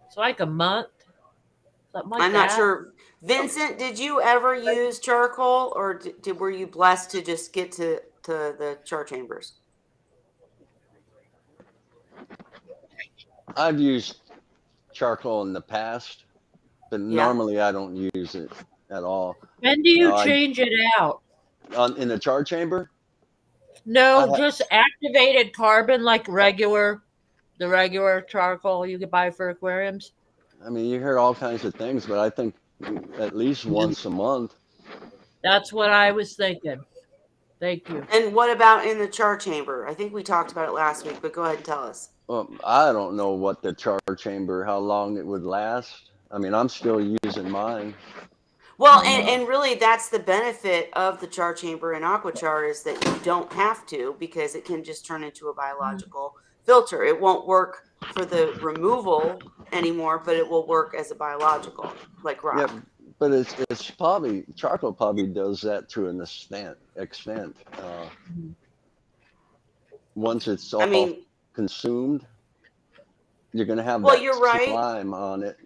It's like a month, something like I'm not that. sure. Vincent, did you ever use charcoal, or were you blessed to just get to the char chambers? I've used charcoal in the past, but Yeah. normally I don't use it at all. When do You you know, I change it out? in the char chamber, I No, ha- just activated carbon like the regular charcoal you could buy for aquariums. I mean, you hear all kinds of things, but I think at least Yeah. once a month. That's what I was thinking. Thank you. And what about in the char chamber? I think we talked about it last week, but go ahead and tell us. I don't know what the char chamber, how long it would last. I mean, I'm still using mine. Well, and really that's the benefit of the char chamber and aqua char is that you don't have to, because it can just turn into a biological filter. It won't work for the removal anymore, but it will work as a biological, like Yeah, rock. but it's probably charcoal probably does that to an extent. Once it's I all mean, consumed, you're gonna have well, that you're right. slime on it.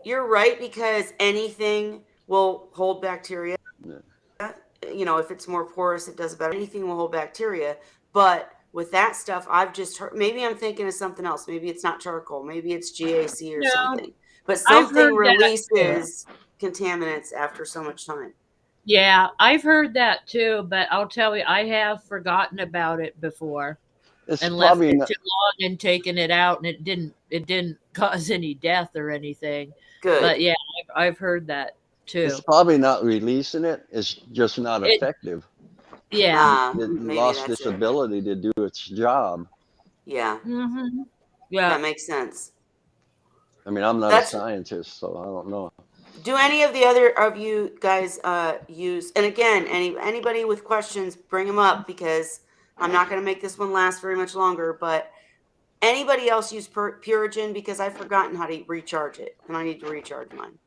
You're right, because anything will hold bacteria. Yeah. You know, if it's more porous, it does better. Anything will hold bacteria. But with that stuff, I've just heard, maybe I'm thinking of something else. Maybe it's not charcoal. Maybe it's GAC or No, something. But I've something heard that too. releases contaminants after so much time. Yeah, I've heard that too, but I'll tell you, I have forgotten about it before It's and left probably it not, too long and taken it out, and it didn't cause any death or anything. But Good. yeah, I've heard that it's too. probably not releasing it. It's just not It effective. Yeah. It Maybe lost that's its it. ability to do its job. Yeah, Yeah. that makes sense. I mean, I'm not a That's scientist, so I don't know. Do any of the other of you guys use? And again, anybody with questions, bring them up, because I'm not going to make this one last very much longer. But anybody else use Purigen? Because I've forgotten how to recharge it, and I need to recharge mine.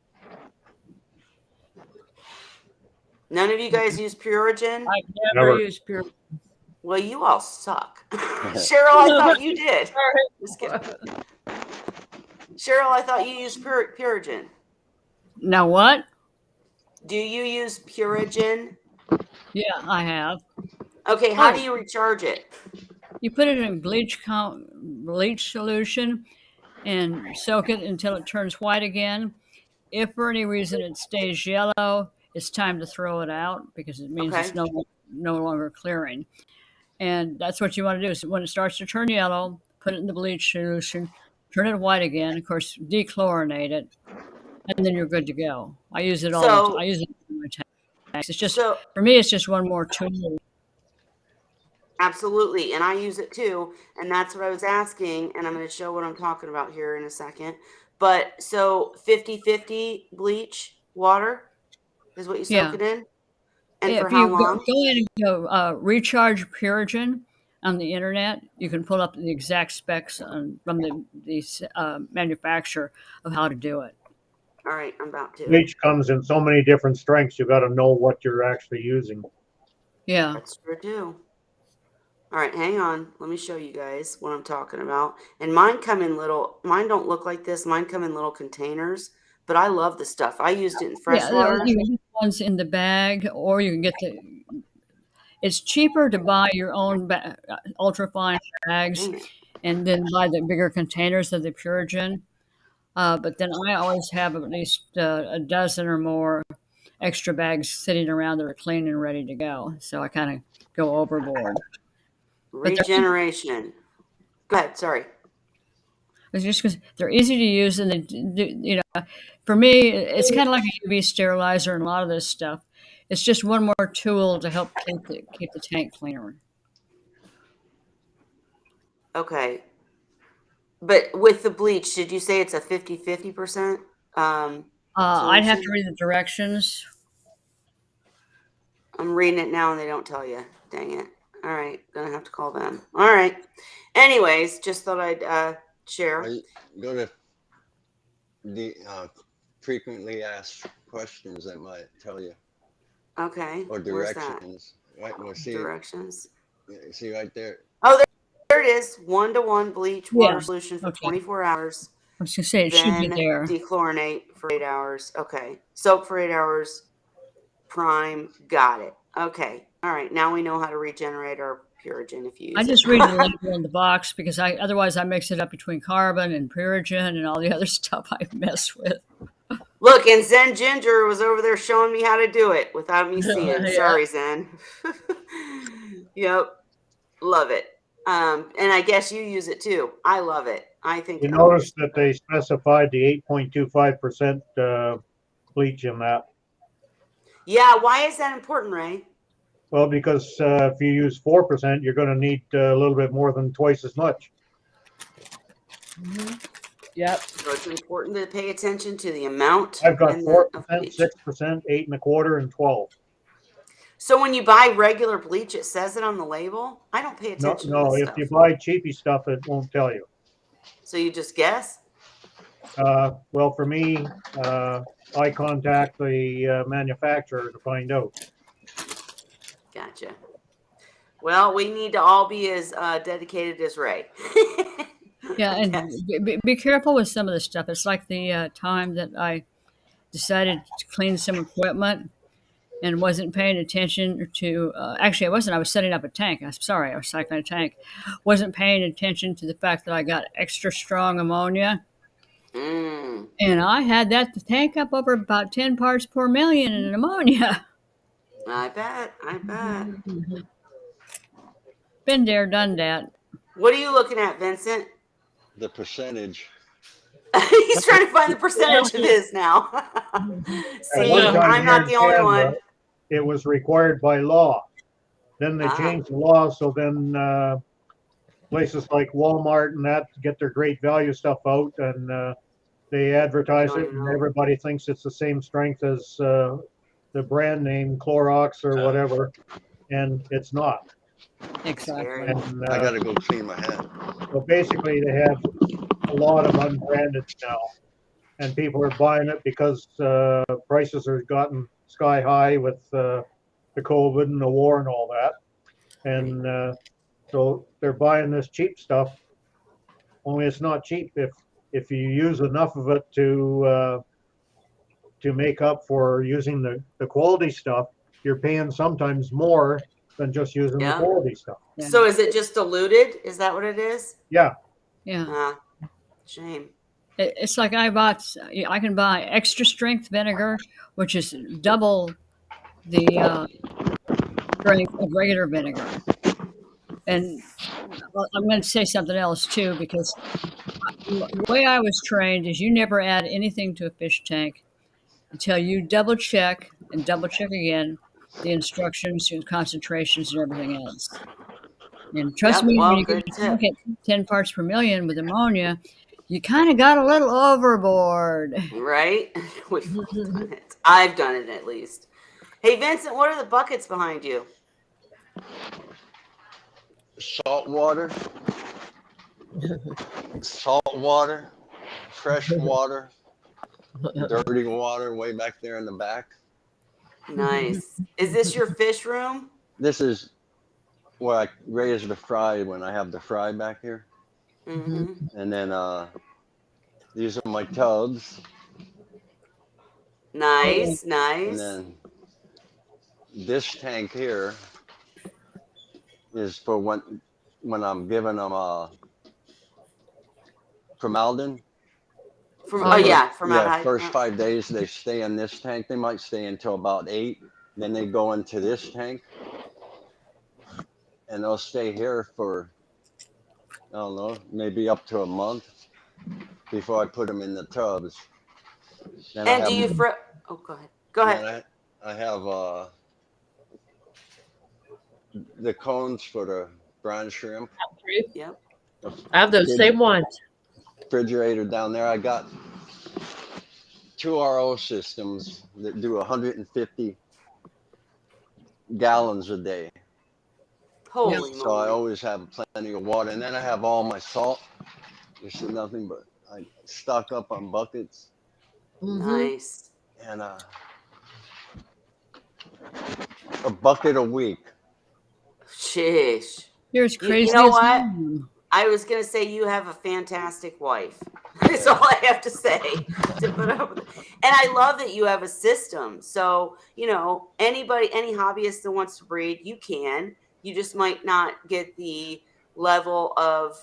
None of you guys use Purigen? I've never Never. used pure. Well, you all suck. Cheryl, I thought you did. Just kidding. Cheryl, I thought you used Purigen. Now what? Do you use Purigen? Yeah, I have. Okay, how do Oh, you recharge it? you put it in bleach solution and soak it until it turns white again. If for any reason it stays yellow, it's time to throw it out because it means Okay. it's no longer clearing. And that's what you want to do. Is when it starts to turn yellow, put it in the bleach solution, turn it white again. Of course, dechlorinate it, and then you're good to go. I use it all the time. I So, use it in my tanks. It's just so for me. It's just one more tool. absolutely. And I use it too. And that's what I was asking. And I'm going to show what I'm talking about here in a second. But so 50-50 bleach water is what you soak Yeah. it in. And for If how you long? go in and go recharge Purigen on the internet, you can pull up the exact specs from the manufacturer of how to do it. All right, I'm about to. Bleach comes in so many different strengths. You got to know what you're actually using. Yeah. That's true too. All right, hang on. Let me show you guys what I'm talking about. And mine come in mine don't look like this. Mine come in little containers, but I love the stuff. I used it in Yeah, freshwater. you can get ones in the bag, or you can get the. It's cheaper to buy your own ultrafine bags, Dang it. and then buy the bigger containers of the Purigen. But then I always have at least a dozen or more extra bags sitting around that are clean and ready to go. So I kind of go overboard. But Regeneration. Go ahead. Sorry. it's just because they're easy to use, and for me, it's kind of like a UV sterilizer and a lot of this stuff. It's just one more tool to help keep the tank cleaner. Okay. But with the bleach, did you say it's a 50-50% I'd have to solution? read the directions. I'm reading it now and they don't tell you. Dang it. All right. Gonna have to call them. All right. Anyways, just thought I'd share. Go to the frequently asked questions that might tell you, Okay. or Where's that? directions. Right, well, Directions. see right there. Oh, there it is. 1-to-1 bleach Yeah. water solution for Okay. 24 hours. I was gonna say it should be Then there. dechlorinate for 8 hours. Okay. Soak for 8 hours. Prime. Got it. Okay. All right. Now we know how to regenerate our Purigen if you I use it. just read the label on the box because otherwise I mix it up between carbon and Purigen and all the other stuff I mess with. Look, and Zen Ginger was over there showing me how to do it without me seeing. Yeah. Sorry, Zen. Yep. Love it. And I guess you use it too. I love it. I think You notice that they specified the 8.25% bleach in that. yeah, why is that important, Ray? Well, because if you use 4%, you're going to need a little bit more than twice as much. Yep. So it's important to pay attention to the amount I've got and the 4%, of bleach. 6%, 8.25%, and 12. So when you buy regular bleach, it says it on the label. I don't pay No, attention to no, this if stuff. you buy cheapy stuff, it won't tell you. So you just guess. Well, for me, I contact the manufacturer to find out. Gotcha. Well, we need to all be as dedicated as Ray. Yeah, I and guess. be careful with some of this stuff. It's like the time that I decided to clean some equipment and wasn't paying attention to. Actually, I wasn't. I was setting up a tank. I'm sorry, I was cycling a tank. Wasn't paying attention to the fact that I got extra strong ammonia, Mm, and I had that tank up over about 10 parts per million in ammonia. I bet. I bet. Been there, done that. What are you looking at, Vincent? The percentage. He's trying to find the percentage of his now. At one See, time I'm here not in the only Canada, one. it was required by law. Then they Ah, changed the law, so then places like Walmart and that get their great value stuff out, and they advertise don't it, even and know. everybody thinks it's the same strength as the brand name Clorox or whatever, and it's not. Exactly. Scary. And I gotta go clean my hand. so basically, they have a lot of unbranded now, and people are buying it because prices are gotten sky high with the COVID and the war and all that, and so they're buying this cheap stuff. Only it's not cheap if you use enough of it to make up for using the quality stuff. You're paying sometimes more than just using the Yeah. quality stuff. Yeah. So is it just diluted? Is that what it is? Yeah, Yeah. Ah, shame. It's like I can buy extra strength vinegar, which is double the strength of regular vinegar. And well, I'm going to say something else too, because the way I was trained is you never add anything to a fish tank until you double check again the instructions and concentrations and everything else. And trust Yep. me, when Well, you get good a tip. tank at 10 parts per million with ammonia, you kind of got a little overboard. Right? We've all done it. I've done it at least. Hey, Vincent, what are the buckets behind you? Salt water, fresh water, dirty water way back there in the back. Nice. Is this your fish room? This is where I raise the fry when I have the fry back here. Mm-hmm. And then these are my tubs. Nice, And nice. then this tank here is for when I'm giving them formaldehyde. Oh yeah, Yeah, formaldehyde. first 5 days they stay in this tank. They might stay until about 8. Then they go into this tank, and they'll stay here for, I don't know, maybe up to a month before I put them in the tubs. Then I And do have you Oh, go ahead. Go ahead. then I have the cones for the brine shrimp. Yep. I have those same ones. Refrigerator down there. I got 2 RO systems that do 150 gallons a day. Holy So I moly. always have plenty of water. And then I have all my salt. There's nothing but I stock up on buckets Nice. and a bucket a week. Sheesh. You're as You crazy know as I what? am. I was gonna say you have a fantastic wife. That's all I have to say to put up with it. And I love that you have a system. So, anybody, any hobbyist that wants to breed, you can. You just might not get the level of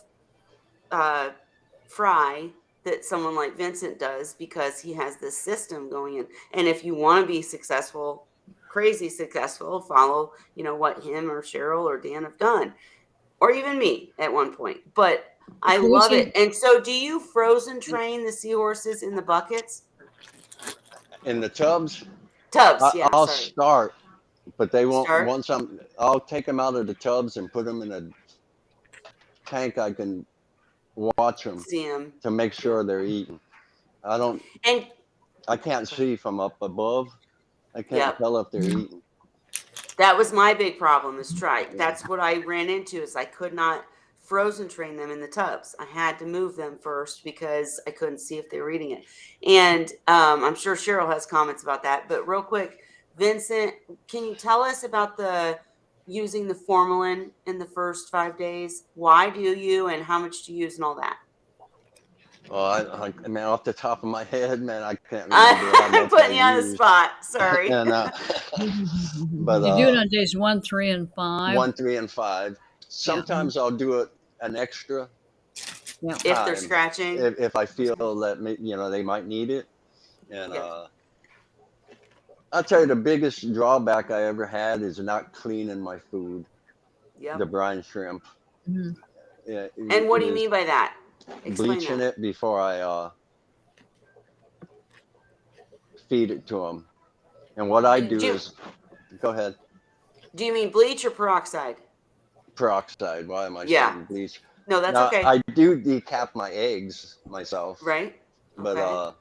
fry that someone like Vincent does because he has this system going in. And if you want to be successful, crazy successful, follow, what him or Cheryl or Dan have done, or even me at one point. But I love it. And so, do you frozen train the seahorses in the buckets? In the tubs, Tubs, yeah. I'll Sorry. start, but they won't. Start? I'll take them out of the tubs and put them in a tank I can watch them see them. to make sure they're eating. I don't. And I can't see from up above. I can't yep, tell if they're eating. that was my big problem is trike. Yeah. That's what I ran into is I could not frozen train them in the tubs. I had to move them first because I couldn't see if they were eating it. And I'm sure Cheryl has comments about that. But real quick, Vincent, can you tell us about the using the formalin in the first 5 days? Why do you and how much do you use and all that? Well, I mean, off the top of my head, man, I can't remember how I'm much I putting you on the used. spot. Sorry. And but You do it on days 1, 3, and 5. 1, 3, and 5. Yeah. Sometimes I'll do it an extra Yeah. If they're time scratching. if I feel that they might need it. And Yep. I'll tell you the biggest drawback I ever had is not cleaning my food, Yep. the brine shrimp. Mhm. Yeah, And what do you mean by that? Explain bleaching that. it before I feed it to them. And what I do Do, is, go ahead, do you mean bleach or peroxide? peroxide. Why am I Yeah. saying bleach? No, that's Now okay. I do decap my eggs myself, Right? but Okay.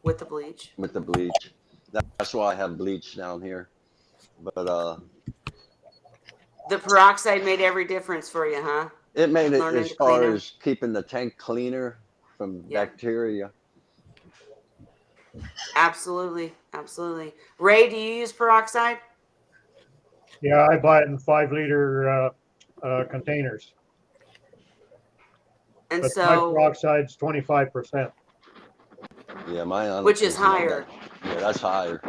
With the bleach. with the bleach. That's why I have bleach down here. But The peroxide made every difference for you, huh? it made it Learning as to clean far them. as keeping the tank cleaner from Yeah. bacteria. Absolutely. Absolutely. Ray, do you use peroxide? Yeah, I buy it in 5 liter containers, And but my so, peroxide's 25%. Yeah, mine which is not higher? that. Yeah, that's higher.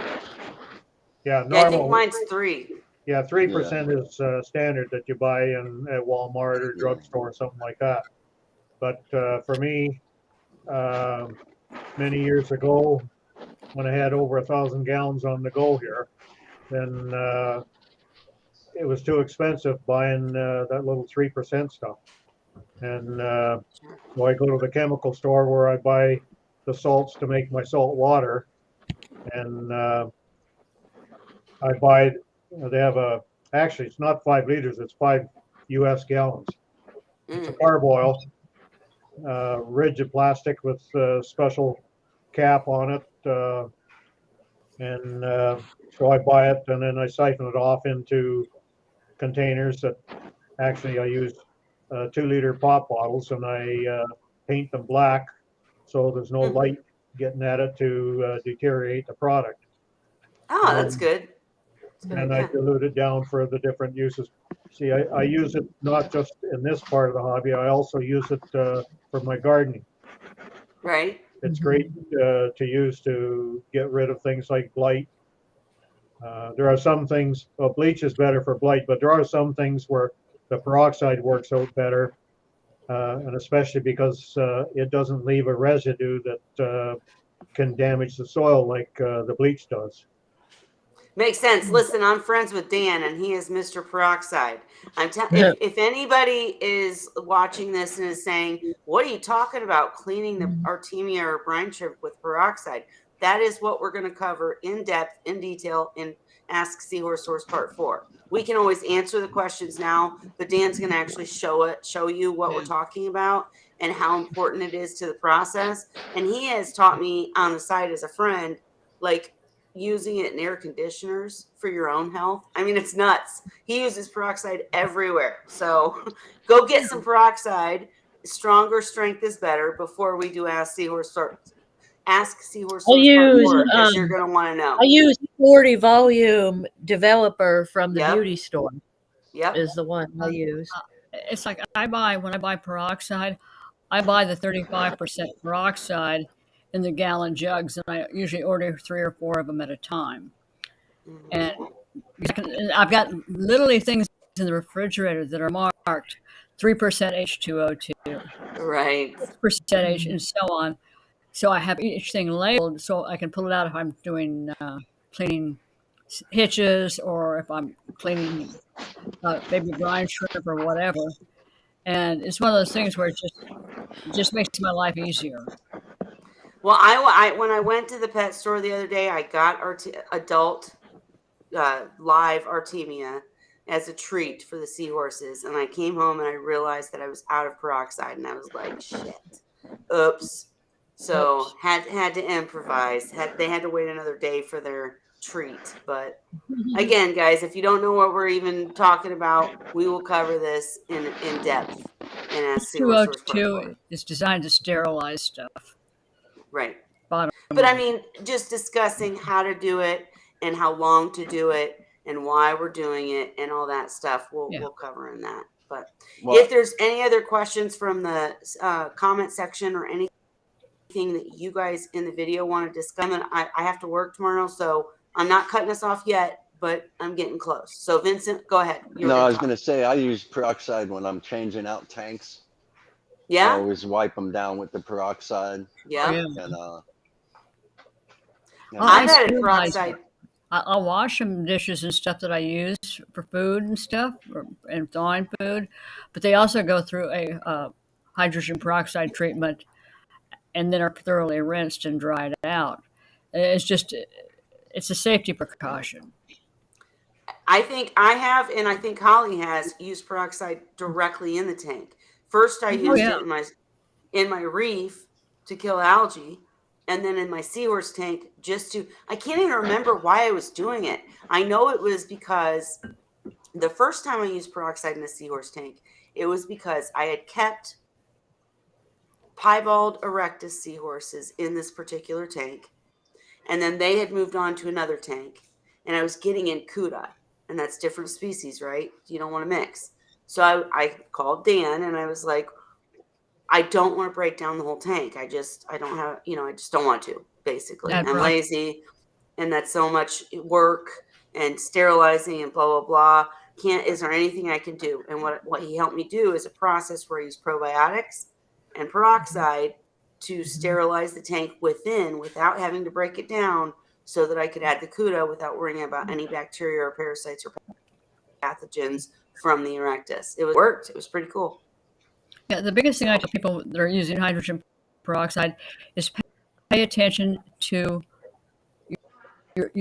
Yeah, Yeah, I think normal. mine's 3. Yeah, Yeah, 3% is standard that you buy in at Walmart or yeah. drugstore or something like that. But for me, many years ago, when I had over 1,000 gallons on the go here, then it was too expensive buying that little 3% stuff. And so I go to the chemical store where I buy the salts to make my salt water, and I buy. They have actually it's not 5 liters; it's 5 US gallons. It's a Mm. carboil, rigid plastic with a special cap on it, and so I buy it, and then I siphon it off into containers that actually I use 2 liter pop bottles, and I paint them black so there's no Mm-hmm. light getting at it to deteriorate the product. Oh, And that's then good. That's good. and I Yeah. dilute it down for the different uses. See, I use it not just in this part of the hobby. I also use it for my gardening. Right. It's great to use to get rid of things like blight. There are some things, well, bleach is better for blight, but there are some things where the peroxide works out better, and especially because it doesn't leave a residue that can damage the soil like the bleach does. Makes sense. Listen, I'm friends with Dan, and he is Mr. Peroxide. If anybody is watching this and is saying, "What are you talking about? Cleaning the Artemia or brine shrimp with peroxide?" That is what we're going to cover in depth, in detail, in Ask Seahorse Source Part 4. We can always answer the questions now, but Dan's going to actually show you what we're talking about and how important it is to the process. And he has taught me on the side as a friend, like using it in air conditioners for your own health. I mean, it's nuts. He uses peroxide everywhere. So go get some peroxide. Stronger strength is better before we do Ask Seahorse I Source Part use 4 because you're going to want to know. I use 40 volume developer from the Yep. beauty store Yep. is the one I use. It's like when I buy peroxide, I buy the 35% peroxide in the gallon jugs, and I usually order 3 or 4 of them at a time. And I've got literally things in the refrigerator that are marked 3% H2O2, Right. 6% H, and so on. So I have each thing labeled so I can pull it out if I'm doing cleaning hitches or if I'm cleaning maybe brine shrimp or whatever. And it's one of those things where it just makes my life easier. Well, I when I went to the pet store the other day, I got adult live Artemia, as a treat for the seahorses. And I came home and I realized that I was out of peroxide, and I was like, shit, oops. So Oops. had to improvise. They had to wait another day for their treat. But again, guys, if you don't know what we're even talking about, we will cover this in depth in a Seahorse Source Part 4. 202 is designed to sterilize stuff. Right. Bottom But I line. mean, just discussing how to do it and how long to do it and why we're doing it and all that stuff, Yeah. we'll cover in that. But Well, if there's any other questions from the comment section or anything that you guys in the video want to discuss, and I have to work tomorrow, so I'm not cutting us off yet, but I'm getting close. So Vincent, go ahead. no, I was going to say I use peroxide when I'm changing out tanks. I Yeah. always wipe them down with the peroxide, Yeah. Oh, yeah. and I've I had sterilize peroxide. I'll wash some dishes and stuff that I use for food and stuff, and thawing food, but they also go through a hydrogen peroxide treatment and then are thoroughly rinsed and dried out. It's a safety precaution. I think I have, and I think Holly has used peroxide directly in the tank. First, I Oh used yeah, it in my reef to kill algae, and then in my seahorse tank just to. I can't even remember why I was doing it. I know it was because the first time I used peroxide in a seahorse tank, it was because I had kept piebald erectus seahorses in this particular tank, and then they had moved on to another tank, and I was getting in cuda, and that's different species, right? You don't want to mix. So I called Dan, and I was like, I don't want to break down the whole tank. I don't have, I just don't want to, basically. that I'm peroxide. lazy, and that's so much work and sterilizing and blah blah blah. Is there anything I can do? And what he helped me do is a process where I use probiotics and peroxide to sterilize the tank within without having to break it down, so that I could add the cuda without worrying about any bacteria or parasites or pathogens from the erectus. It worked. It was pretty cool. Yeah, the biggest thing I tell people that are using hydrogen peroxide is pay attention to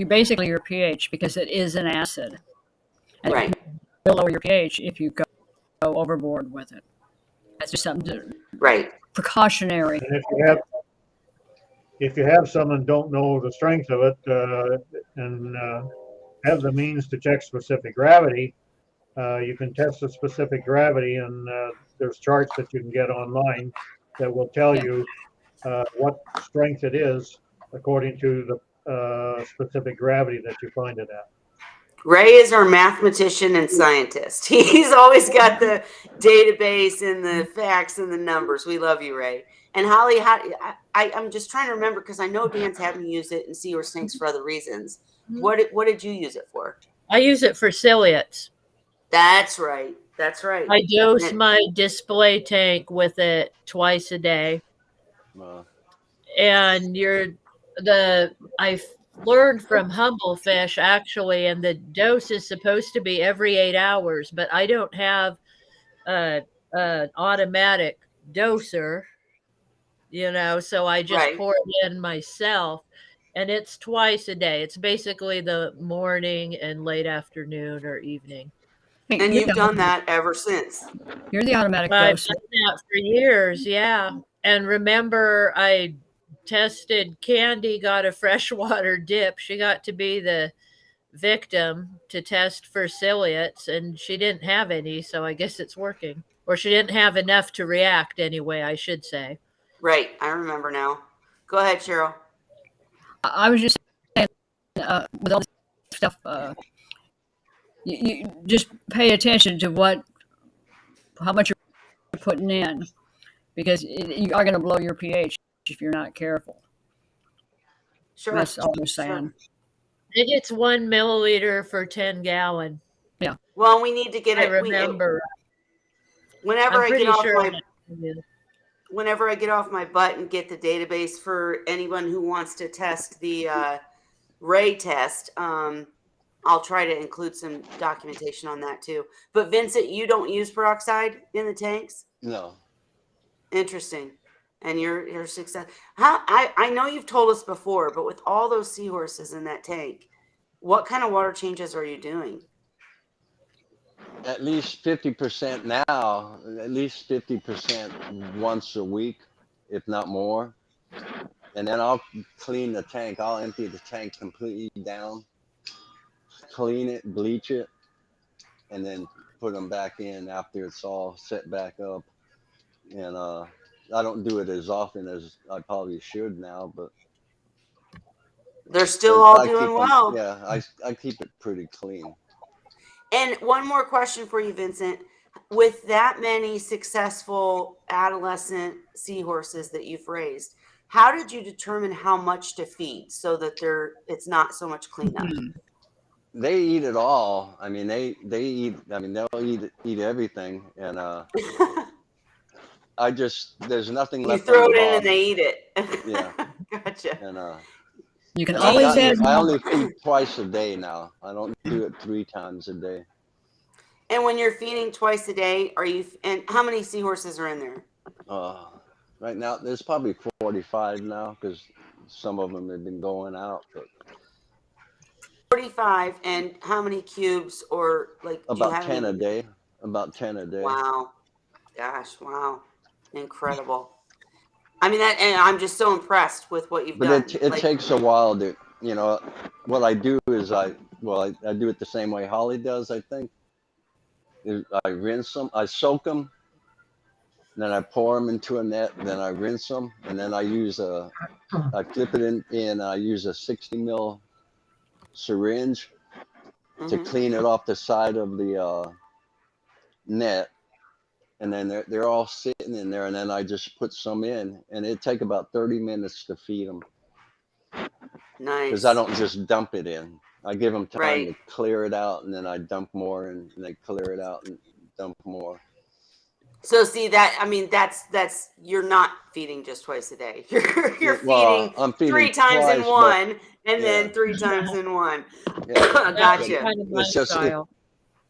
basically your pH, because it is an acid, and it Right. will lower your pH if you go overboard with it. That's just something Right. precautionary. And if you have some and don't know the strength of it, and have the means to check specific gravity, you can test the specific gravity, and there's charts that you can get online that will tell Yeah. you what strength it is according to the specific gravity that you find it at. Ray is our mathematician and scientist. He's always got the database and the facts and the numbers. We love you, Ray. And Holly, I'm just trying to remember, because I know Dan's had me use it in seahorse tanks for other reasons. What did you use it for? I use it for ciliates. That's right. That's right. I dose my display tank with it twice a day. And I've learned from Humble Fish, actually, and the dose is supposed to be every 8 hours, but I don't have an automatic doser, so I just Right. pour it in myself, and it's twice a day. It's basically the morning and late afternoon or evening. Hey, And you've done that ever since. You're the automatic I've dose. done that for years, yeah. And remember, I tested Candy, got a freshwater dip. She got to be the victim to test for ciliates, and she didn't have any, so I guess it's working. Or she didn't have enough to react anyway, I should say. Right. I remember now. Go ahead, Cheryl. I was just saying, with all this stuff, you just pay attention to how much you're putting in, because you are going to blow your pH if you're not careful. Sure. That's all I'm saying. I think it's 1 milliliter for 10 gallon. Yeah. Well, we need to get I it. remember. Whenever I'm I pretty get off sure. whenever I get off my butt and get the database for anyone who wants to test the Ray test, I'll try to include some documentation on that too. But Vincent, you don't use peroxide in the tanks? No. Interesting. And your success. I know you've told us before, but with all those seahorses in that tank, what kind of water changes are you doing? at least 50% now, at least 50% once a week, if not more. And then I'll clean the tank. I'll empty the tank completely down, clean it, bleach it, and then put them back in after it's all set back up. And I don't do it as often as I probably should now, They're still all I doing keep them. well. Yeah, I keep it pretty clean. And one more question for you, Vincent. With that many successful adolescent seahorses that you've raised, how did you determine how much to feed so that it's not so much cleanup? They eat it all. I mean, they eat. I mean, they'll eat everything, and I just there's nothing You left on throw the it in and bottom. they eat it. Yeah, Gotcha. and You can and I've always gotten. add I more. only feed twice a day now. I don't do it 3 times a day. And when you're feeding twice a day, and how many seahorses are in there? Uh, right now, there's probably 45 now because some of them have been going out, but 45. And how many cubes or like, do you about have any? 10 a day. About 10 a day. Wow. Gosh, wow. Incredible. I mean, and I'm just so impressed with what you've But done. it Like, takes a while to, you know, what I do is I do it the same way Holly does, I think. I rinse them, I soak them, then I pour them into a net, then I rinse them, and then I clip it in I use a 60 mil syringe to mhm. clean it off the side of the net, and then they're all sitting in there, and then I just put some in, and it take about 30 minutes to feed them because I Nice. don't just dump it in. I give them time Right. to clear it out, and then I dump more, and they clear it out and dump more. So see that, I mean, that's you're not feeding just twice a day. You're Well, feeding I'm feeding 3 times in twice, but one and yeah, then 3 times in one. yeah. That's But Gotcha. kind of my it's just style.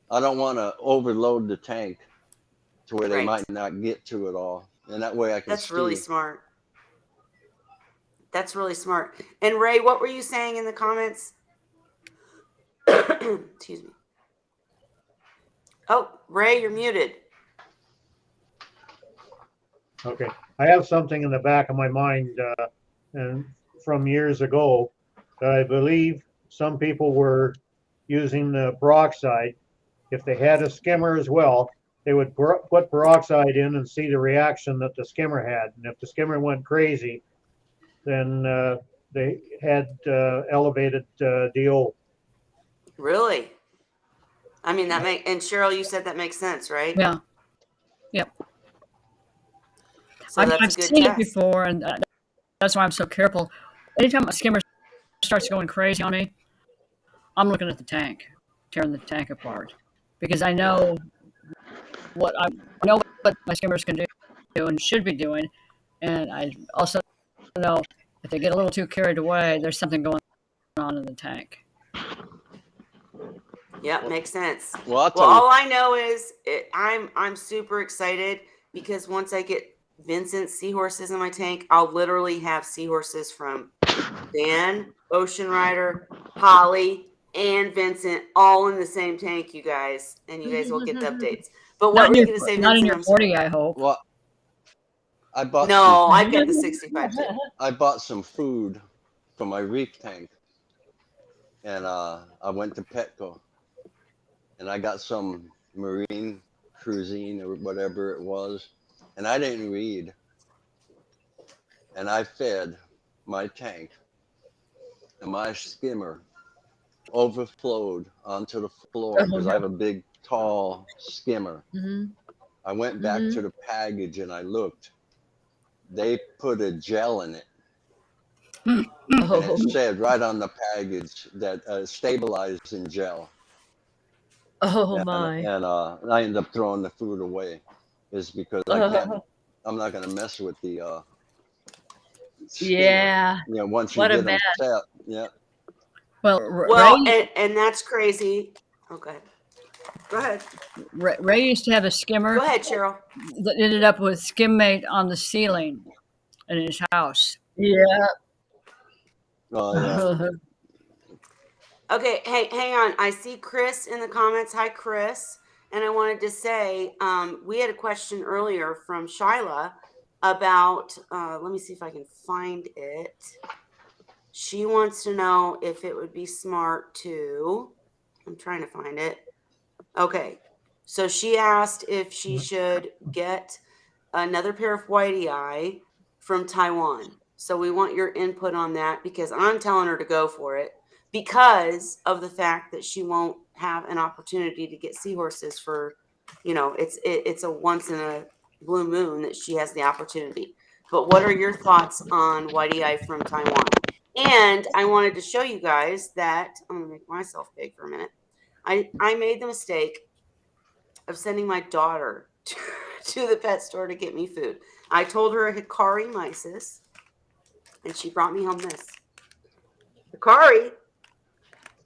I don't want to overload the tank to where they Right. might not get to it all, and that way I can That's really see. smart. That's really smart. And Ray, what were you saying in the comments? Excuse me. Oh, Ray, you're muted. Okay, I have something in the back of my mind, and from years ago, that I believe some people were using the peroxide. If they had a skimmer as well, they would put peroxide in and see the reaction that the skimmer had. And if the skimmer went crazy, then they had elevated DO. Really? I mean, and Cheryl, you said that makes sense, right? Yeah. Yep. So that's a I've good seen it test. before, and that's why I'm so careful. Anytime a skimmer starts going crazy on me, I'm looking at the tank, tearing the tank apart, because I know I know what my skimmers can do and should be doing, and I also know if they get a little too carried away, there's something going on in the tank. Yep, makes sense. Well, I'll Well, tell you. all I know is I'm super excited because once I get Vincent's seahorses in my tank, I'll literally have seahorses from Dan, Ocean Rider, Holly, and Vincent all in the same tank, you guys, and you guys will get the updates. But what were you going to say, Not in Vincent? your I'm sorry. 40, I hope. Well, I bought some. No, I've got the 65 too. I bought some food for my reef tank, and I went to Petco, and I got some marine cuisine or whatever it was, and I didn't read, and I fed my tank, and my skimmer overflowed onto the floor Oh, because I have a big, tall skimmer. hmm I went back hmm to the package and I looked. They put a gel in it, and Oh, it said right on the package that stabilizing gel. oh And my. I ended up throwing the food away, is because I can't. I'm not gonna mess with the skimmer. Yeah. You know, once you What a get them mess. set, yeah. Well, Well, and that's crazy. Okay. Go ahead. Ray used to have a skimmer Go ahead, Cheryl. that ended up with skimmate on the ceiling in his house. Yeah. Oh yeah. Okay, hey, hang on. I see Chris in the comments. Hi, Chris. And I wanted to say, we had a question earlier from Shyla about, let me see if I can find it. She wants to know if it would be smart to, I'm trying to find it. Okay. So she asked if she should get another pair of whitey eye from Taiwan. So we want your input on that because I'm telling her to go for it because of the fact that she won't have an opportunity to get seahorses for, it's a once in a blue moon that she has the opportunity. But what are your thoughts on whitey eye from Taiwan? And I wanted to show you guys that I'm gonna make myself big for a minute. I made the mistake of sending my daughter to the pet store to get me food. I told her Hikari mysis, and she brought me home this. Hikari,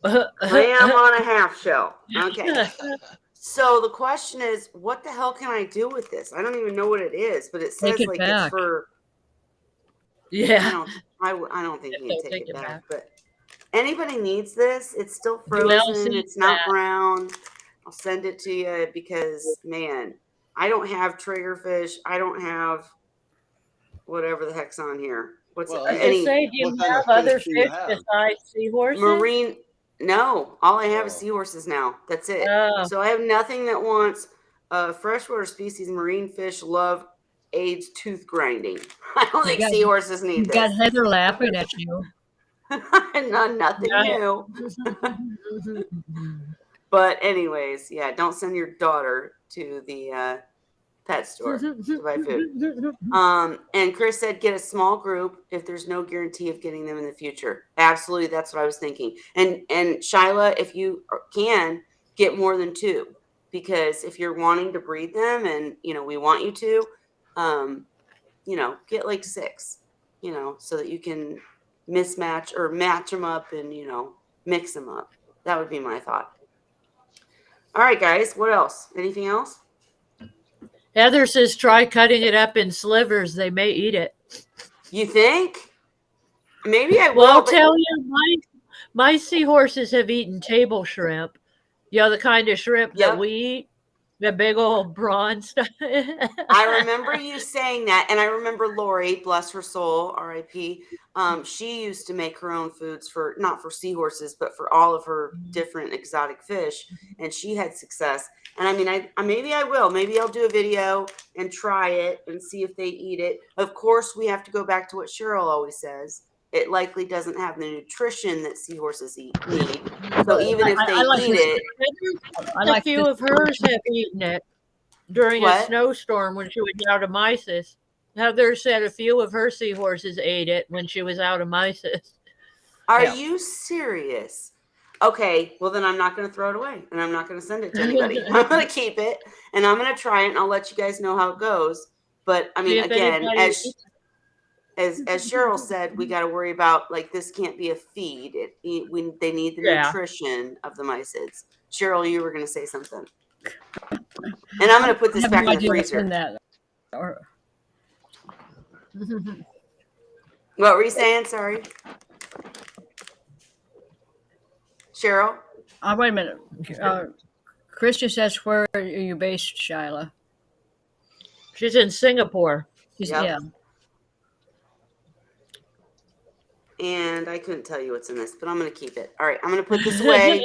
lamb on a half shell. Okay. So the question is, what the hell can I do with this? I don't even know what it is, but it Take says it like it's back. for. Yeah. I don't think you can take Take it it back, back. but anybody needs this. It's still Who else frozen. needs It's not that? brown. I'll send it to you because, man, I don't have triggerfish. I don't have whatever the heck's on here. What's Well, I was gonna any say, do you what kind have of fish other do you fish have? besides seahorses? marine? No, all I have is Oh, seahorses now. That's it. Oh, So I have nothing that wants freshwater species marine fish love aids tooth grinding. I don't You think got seahorses need you got this. Heather laughing at you. Nothing yeah. new. But anyways, yeah, don't send your daughter to the pet store to buy food. And Chris said get a small group if there's no guarantee of getting them in the future. Absolutely, that's what I was thinking. And Shyla, if you can get more than two, because if you're wanting to breed them, and we want you to, get like six, so that you can mismatch or match them up and mix them up. That would be my thought. All right, guys. What else? Anything else? Heather says try cutting it up in slivers. They may eat it. You think? Maybe I Well, will, I'll but tell you, my seahorses have eaten table shrimp. You know, the kind of shrimp that yep. we eat, the big old brawn stuff. I remember you saying that, and I remember Lori, bless her soul, R.I.P. She used to make her own foods for not for seahorses, but for all of her different exotic fish, and she had success. And I mean, I maybe I will, maybe I'll do a video and try it and see if they eat it. Of course, we have to go back to what Cheryl always says. It likely doesn't have the nutrition that seahorses need. So But even if they I like eat this. it, I A like few this. of hers have eaten it during a what? snowstorm when she was out of mysis. Heather said a few of her seahorses ate it when she was out of mysis. Are Yeah. you serious? Okay, well then I'm not going to throw it away, and I'm not going to send it to anybody. I'm going to keep it, and I'm going to try it, and I'll let you guys know how it goes. But I See mean, if again, anybody as eats as Cheryl said, we got to worry about like this can't be a feed. They need the it. Yeah. nutrition of the mysids. Cheryl, you were going to say something, and I'm going to put I this have back no in the idea what's in freezer. that. Or What were you saying? Sorry, Cheryl. wait a minute. Chris just asked where are you based, Shyla? She's in Singapore. Yep. Yeah. And I couldn't tell you what's in this, but I'm going to keep it. All right, I'm going to put this away.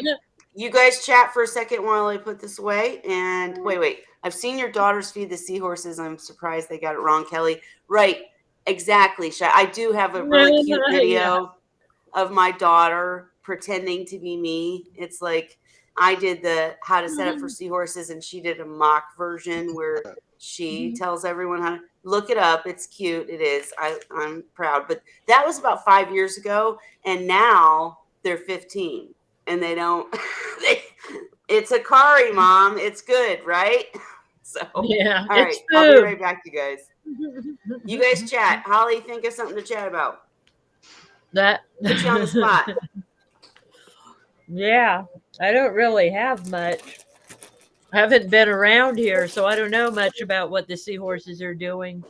You guys chat for a second while I put this away. And wait. I've seen your daughters feed the seahorses. I'm surprised they got it wrong, Kelly. Right, exactly. I do have a really cute Yeah. video of my daughter pretending to be me. It's like I did the how to set up for seahorses, and she did a mock version where she tells everyone how to look it up. It's cute. It is. I'm proud. But that was about 5 years ago, and now they're 15, and they don't. It's a Kari, Mom. It's good, right? So, Yeah. all right. It's I'll be food. right back, you guys. You guys chat. Holly, think of something to chat about. That. Put you on the spot. Yeah. I don't really have much. I haven't been around here, so I don't know much about what the seahorses are doing.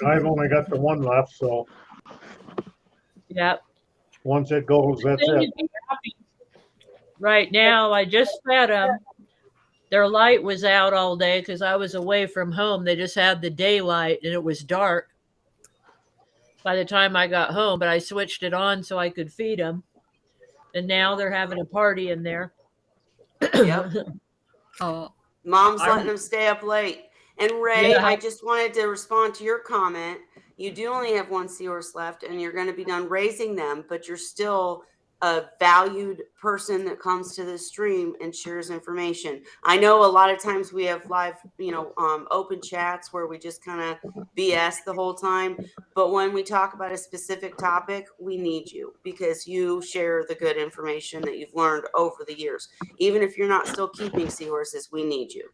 I've only got the one left, so Yep. once it goes, that's Thing it. to be happy. right now, I just fed them. Their light was out all day because I was away from home. They just had the daylight and it was dark by the time I got home, but I switched it on so I could feed them. And now they're having a party in there. Yep. Oh, Mom's letting I'm them stay up late. And Ray, Yeah. I just wanted to respond to your comment. You do only have one seahorse left, and you're going to be done raising them, but you're still a valued person that comes to the stream and shares information. I know a lot of times we have live, open chats where we just kind of BS the whole time. But when we talk about a specific topic, we need you because you share the good information that you've learned over the years. Even if you're not still keeping seahorses, we need you.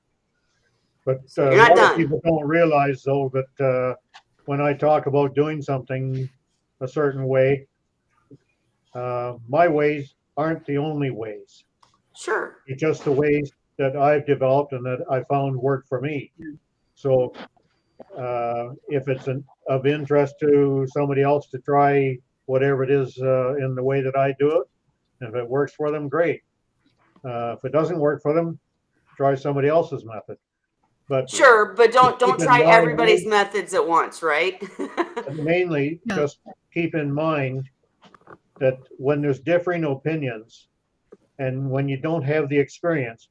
But So a you're not lot of done. people don't realize, though, that when I talk about doing something a certain way, my ways aren't the only ways. Sure. It's just the ways that I've developed and that I found work for me. So if it's of interest to somebody else to try whatever it is in the way that I do it, and if it works for them, great. If it doesn't work for them, try somebody else's method. But Sure, but don't keep in try mind, everybody's methods at once, right? mainly Yeah. just keep in mind that when there's differing opinions and when you don't have the experience,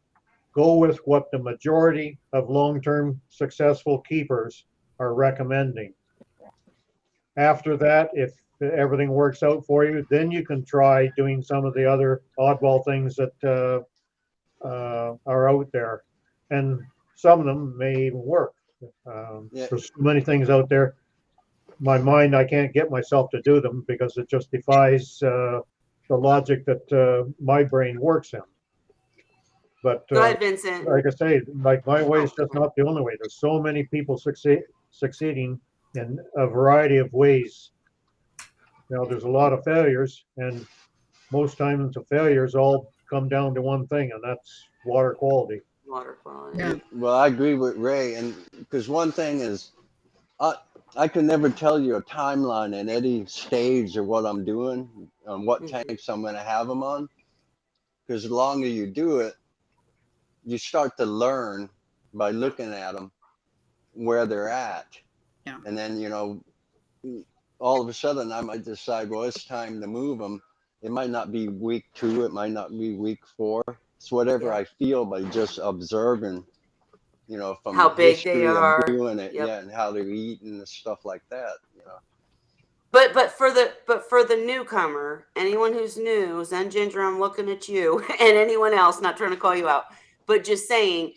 go with what the majority of long-term successful keepers are recommending. After that, if everything works out for you, then you can try doing some of the other oddball things that are out there. And some of them may even work. Yeah. There's so many things out there. My mind, I can't get myself to do them because it just defies the logic that my brain works in. But Go ahead, Vincent. like I say, like my way is Oh, just not the only way. There's so many people succeeding in a variety of ways. There's a lot of failures, and most times the failures all come down to one thing, and that's water quality. water quality. yeah. Well, I agree with Ray, and because one thing is, I I can never tell you a timeline at any stage of what I'm doing, on what Mhm. tanks I'm going to have them on. Because the longer you do it, you start to learn by looking at them where they're at, Yeah. and then all of a sudden I might decide, well, it's time to move them. It might not be week 2, it might not be week 4. It's whatever Yeah. I feel by just observing, from How the big they history of are. doing it, Yep. yeah, and how they're eating and stuff like that. But for the newcomer, anyone who's new, Zen Ginger, I'm looking at you, and anyone else, not trying to call you out, but just saying,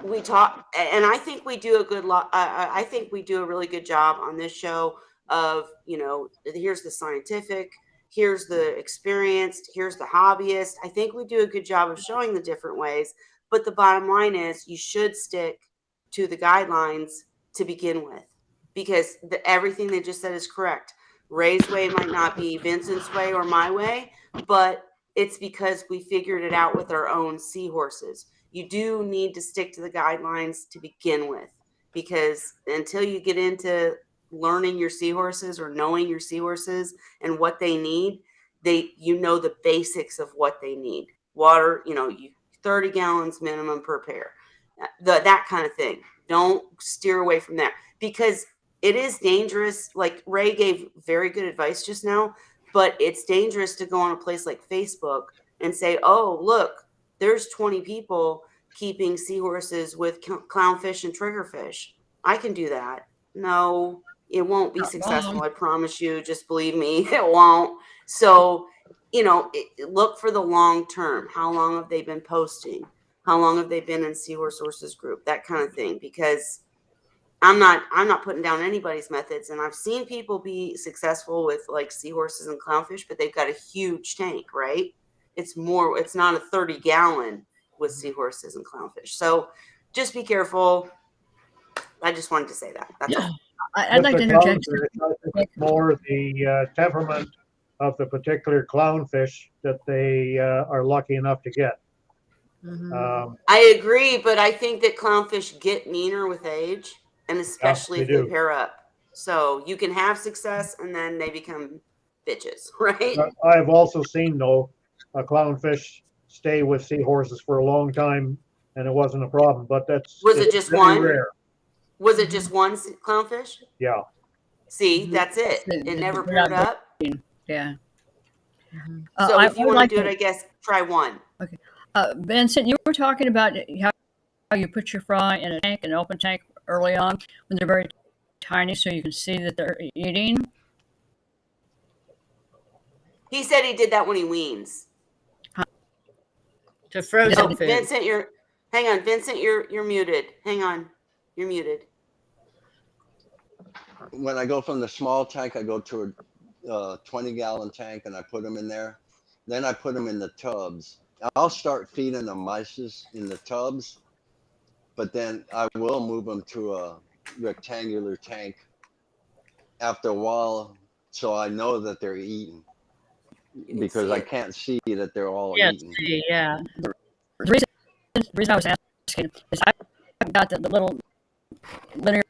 we talk, and I think we do a good lot. I think we do a really good job on this show of, here's the scientific, here's the experienced, here's the hobbyist. I think we do a good job of showing the different ways. But the bottom line is, you should stick to the guidelines to begin with, because everything they just said is correct. Ray's way might not be Vincent's way or my way, but it's because we figured it out with our own seahorses. You do need to stick to the guidelines to begin with, because until you get into learning your seahorses or knowing your seahorses and what they need, the basics of what they need. Water, 30 gallons minimum per pair. That kind of thing. Don't steer away from that, because it is dangerous. Like Ray gave very good advice just now, but it's dangerous to go on a place like Facebook and say, oh, look, there's 20 people keeping seahorses with clownfish and triggerfish. I can do that. No, it won't be Not successful. wrong. I promise you. Just believe me, it won't. So, look for the long term. How long have they been posting? How long have they been in Seahorse Sources group? That kind of thing. Because I'm not putting down anybody's methods, and I've seen people be successful with like seahorses and clownfish, but they've got a huge tank, right? It's not a 30-gallon with seahorses and clownfish. So just be careful. I just wanted to say that. That's all. I'd With like the to interject. clownfish, I think it's more the temperament of the particular clownfish that they are lucky enough to get. Mhm. I agree, but I think that clownfish get meaner with age, and Yeah, especially they if they do. pair up. So you can have success and then they become bitches, right? I've also seen, though, a clownfish stay with seahorses for a long time, and it wasn't a problem. But Was it it's just very one? rare. Was it just one clownfish? Yeah. See, that's it. It never They're paired not up. breeding. Yeah. So if I you would want to like do it, to. I guess try one. Okay. Vincent, you were talking about how you put your fry in a tank, an open tank, early on when they're very tiny, so you can see that they're eating. He said he did that when he weans. To frozen Oh, food. Vincent, hang on. Vincent, you're muted. Hang on. You're muted. When I go from the small tank, I go to a 20-gallon tank and I put them in there. Then I put them in the tubs. I'll start feeding the mice in the tubs, but then I will move them to a rectangular tank after a while, so I know that they're eating, because I can't see that they're all Yes, eating. yeah. The reason I was asking is I've got the little linear,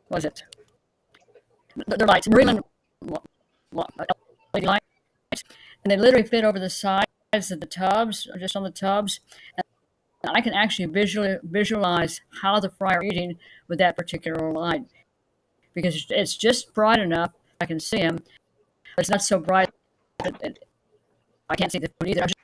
what is it? They're lights, Marine LED lights, and they literally fit over the sides of the tubs, or just on the tubs. And I can actually visualize how the fry are eating with that particular light, because it's just bright enough I can see them, but it's not so bright that I can't see the food either. I just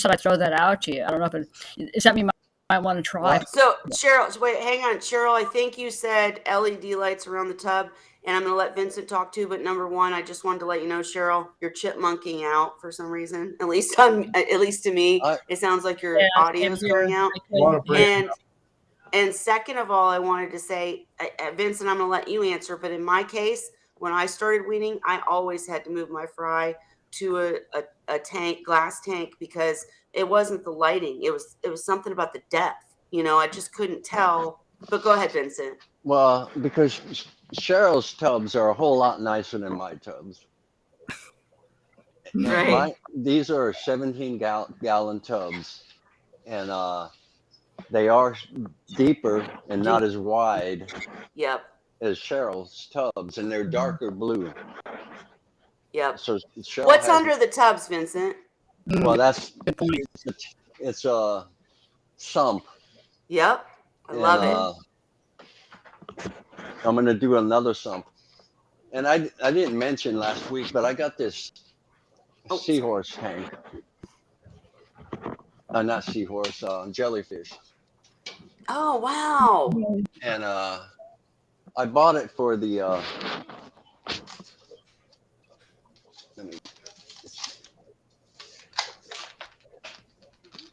thought I'd throw that out to you. I don't know if it's something you might want to try. Well, So Cheryl, wait, hang on, Cheryl. I think you said LED lights around the tub, and I'm going to let Vincent talk too. But number one, I just wanted to let you know, Cheryl, you're chipmunking out for some reason. At least to me, it sounds like your audio is going out. And second of all, I wanted to say, Vincent, I'm going to let you answer. But in my case, when I started weaning, I always had to move my fry to a tank, glass tank, because it wasn't the lighting. It was something about the depth. I just couldn't tell. But go ahead, Vincent. well, because Cheryl's tubs are a whole lot nicer than my tubs. Right. These are 17-gallon tubs, and they are deeper and not as wide Yep. as Cheryl's tubs, and they're darker blue. Yep. So Cheryl What's under the tubs, Vincent? Well, it's a sump. Yep. I love it. I'm gonna do another sump, and I didn't mention last week, but I got this seahorse tank. Not seahorse, jellyfish. Oh wow! And I bought it for the.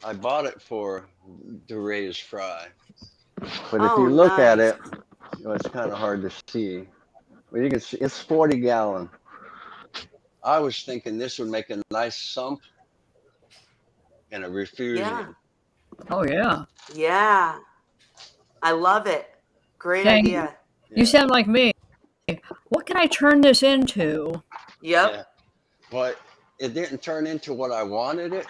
I bought it for to raise fry, but if you look at it, it's kind of hard to see. But you can see it's 40-gallon. I was thinking this would make a nice sump and a refugium. Yeah. Oh yeah. Yeah. I love it. Great idea. You sound like me. What can I turn this into? Yep. Yeah. But it didn't turn into what I wanted it,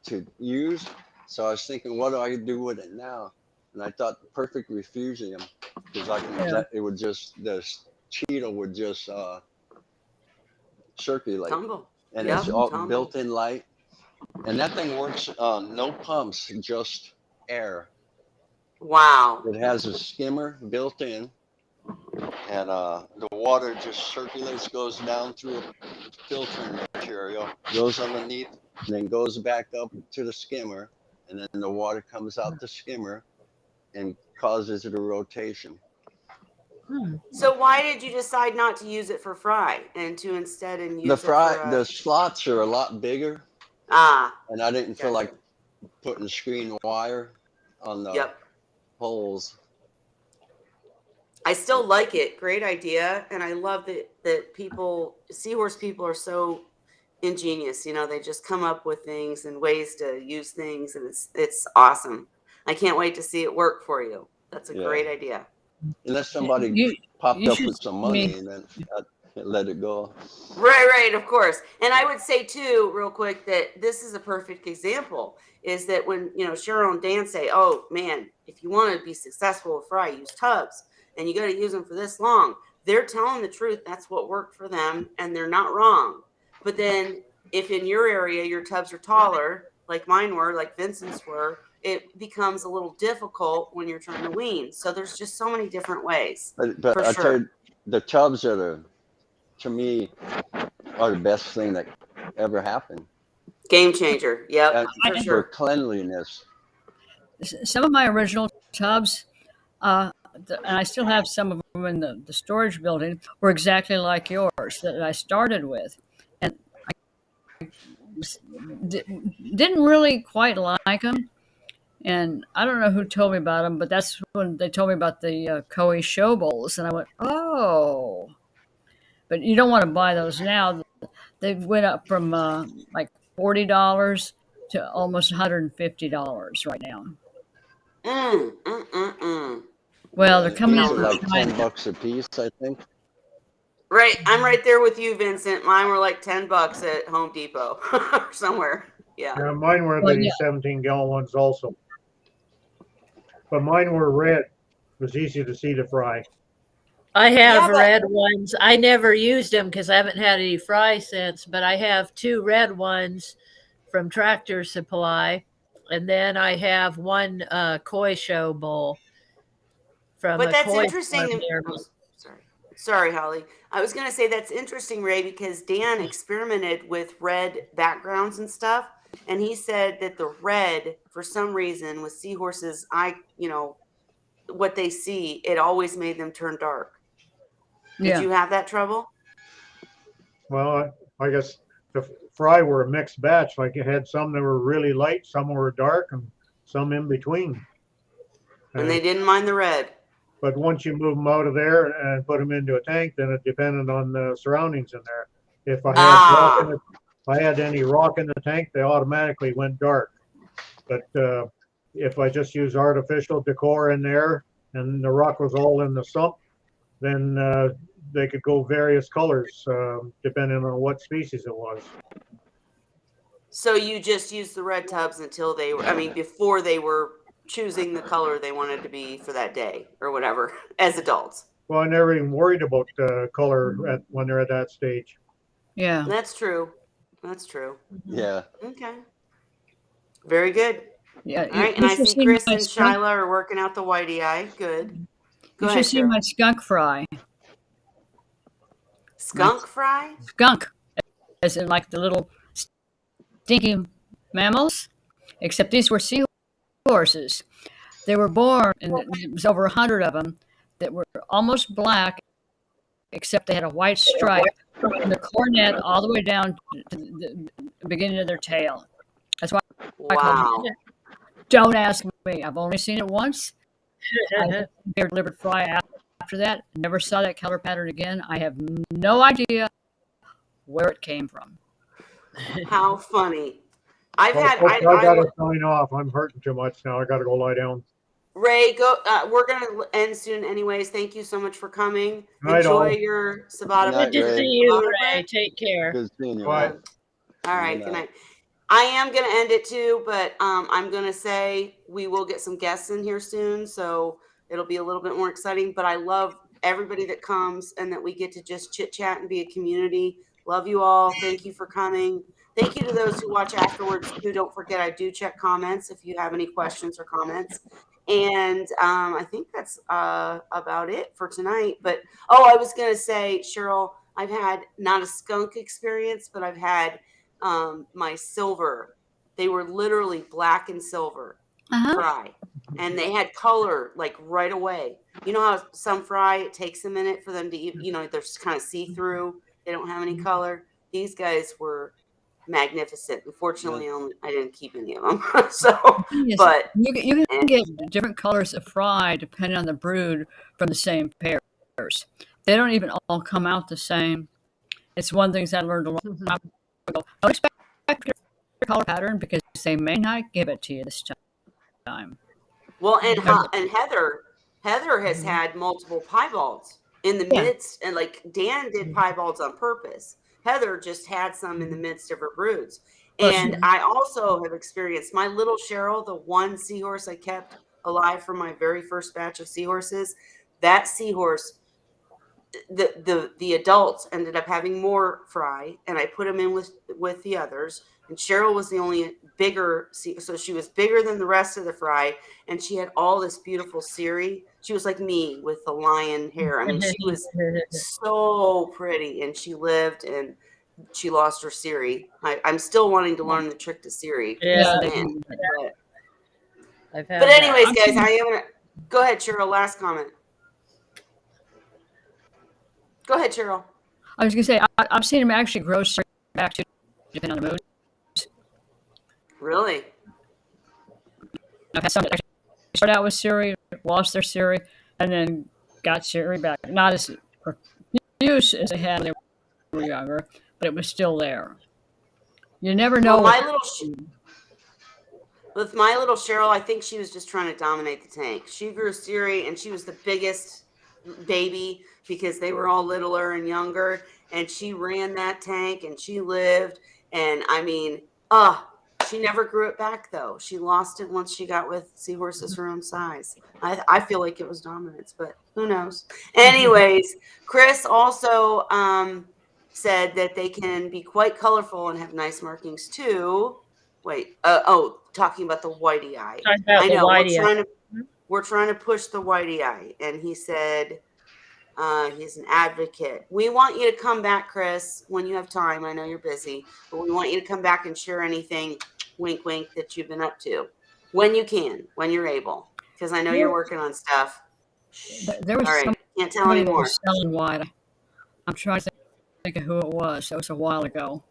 to use. So I was thinking, what do I do with it now? And I thought the perfect refugium, because it would just, the cheetah would just circulate. Tumble. And it's all built-in light. And that thing works, no pumps, just air. Wow. It has a skimmer built in, and the water just circulates, goes down through a filtering material, goes underneath, and then goes back up to the skimmer, and then the water comes out the skimmer and causes it a rotation. So why did you decide not to use it for fry and to instead use the fry? It for, the slots are a lot bigger. And I didn't feel like putting screen wire on the holes. I still like it. Great idea. And I love that seahorse people are so ingenious. They just come up with things and ways to use things, and it's awesome. I can't wait to see it work for you. That's a great idea. Unless somebody popped up with some money and then let it go. Right, of course. And I would say too, real quick, that this is a perfect example, is that when, Cheryl and Dan say, oh man, if you want to be successful with fry, use tubs, and you got to use them for this long. They're telling the truth. That's what worked for them, and they're not wrong. But then if in your area your tubs are taller, like mine were, like Vincent's were, it becomes a little difficult when you're trying to wean. So there's just so many different ways, But for I tell sure. you, the tubs to me, are the best thing that ever happened. Game changer. Yep, And for for sure. cleanliness. Some of my original tubs, and I still have some of them in the storage building, were exactly like yours that I started with, and didn't really quite like them. And I don't know who told me about them, but that's when they told me about the Koi show bowls, and I went, "Oh!" But you don't want to buy those now. They went up from like $40 to almost $150 right now. Mm, mm, mm, mm. Well, they're Yeah, coming You in these are know, from like China. $10 a piece, I think. right. I'm right there with you, Vincent. Mine were like $10 at Home Depot or somewhere. Yeah. Yeah, mine were Well, the yeah, 17-gallon ones also, but mine were red. It was easy to see the fry. I have Yeah, but red ones. I never used them because I haven't had any fry since, but I have two red ones from Tractor Supply. And then I have one koi show bowl from a that's koi interesting. farm near Oh, me. sorry, Holly. I was gonna say that's interesting, Ray, because Dan experimented with red backgrounds and stuff, and he said that the red, for some reason, with seahorses, what they see, it always made them turn dark. Did yeah. you have that trouble? Well, I guess the fry were a mixed batch. Like you had some that were really light, some were dark, and some in between. And Uh, they didn't mind the red. but once you move them out of there and put them into a tank, then it depended on the surroundings in there. If I had rock in Ah, the, if I had any rock in the tank, they automatically went dark. But if I just use artificial decor in there and the rock was all in the sump, then they could go various colors depending on what species it was. so you just used the red tubs until they were, I mean, before they were choosing the color they wanted to be for that day or whatever as adults. Well, I never even worried about color when they're at that stage. Yeah. That's true. That's true. Mhm. Yeah. Okay. Very good. Yeah. All right. And You I should see see Chris my and skunk. Shyla are working out the whitey eye. Good. You Go should ahead, see my Cheryl. skunk fry. My Skunk fry? skunk, as in like the little stinky mammals, except these were seahorses. They were born, and there was over 100 of them that were almost black, except they had a white stripe from the cornet all the way down to the beginning of their tail. That's why I called them. Wow. Don't ask me. I've only seen it once. I delivered fry after that. Never saw that color pattern again. I have no idea where it came from. How funny. I've Well, had, folks, I I gotta sign off. I'm hurting too much now. I gotta go lie down. Ray, go. We're gonna end soon, anyways. Thank you so much for coming. Night Enjoy all. your Good Sabata. Good night, to Is it Ray. see you, Sabata Ray. bread? Take care. Good seeing you, Bye. Ray. All Good right. Good night. night. I am going to end it too, but I'm going to say we will get some guests in here soon. So it'll be a little bit more exciting. But I love everybody that comes and that we get to just chit chat and be a community. Love you all. Thank you for coming. Thank you to those who watch afterwards too. Don't forget, I do check comments if you have any questions or comments. And I think that's about it for tonight. But I was going to say, Cheryl, I've had not a skunk experience, but I've had my silver. They were literally black and silver Uh-huh. fry, and they had color like right away. You know how some fry it takes a minute for them to eat. You know, they're kind of see through. They don't have any color. These guys were magnificent. Unfortunately, I didn't keep any of them. So, Yes, but you can get different colors of fry depending on the brood from the same pairs. They don't even all come out the same. It's one thing I learned a long time ago. Don't expect your color pattern because they may not give it to you this time. well, and Heather has had multiple piebalds in the Yeah. midst, and like Dan did piebalds on purpose. Heather just had some in the midst of her broods. Well, And I also have experienced my little Cheryl, the one seahorse I kept alive from my very first batch of seahorses. That seahorse the adults ended up having more fry, and I put them in with the others. And Cheryl was the only bigger, so she was bigger than the rest of the fry, and she had all this beautiful Siri. She was like me with the lion hair. I mean, she was so pretty, and she lived, and she lost her Siri. I'm still wanting to learn the trick to Siri because Yeah, man. I've But had that. anyways, guys, I am gonna go ahead, Cheryl. Last comment. Go ahead, Cheryl. I was gonna say I've seen them actually grow straight back to depending on the mood. Really? I've had some that actually start out with Siri, lost their Siri, and then got Siri back. Not as profuse as they had when they were younger, but it was still there. You never know. Well, with my little Cheryl, I think she was just trying to dominate the tank. She grew Siri, and she was the biggest baby because they were all littler and younger, and she ran that tank and she lived. And I mean, she never grew it back though. She lost it once she got with Seahorses her own size. I feel like it was dominance, but who knows? Anyways, Chris also said that they can be quite colorful and have nice markings too. Wait, talking about the whitey eye. I know we're trying to push the whitey eye, and he said he's an advocate. We want you to come back, Chris, when you have time. I know you're busy, but we want you to come back and share anything, wink, wink, that you've been up to when you can, when you're able, because I know you're working on stuff. There was all right, can't tell somebody that anymore. was selling white. I'm trying to think of who it was. That was a while ago,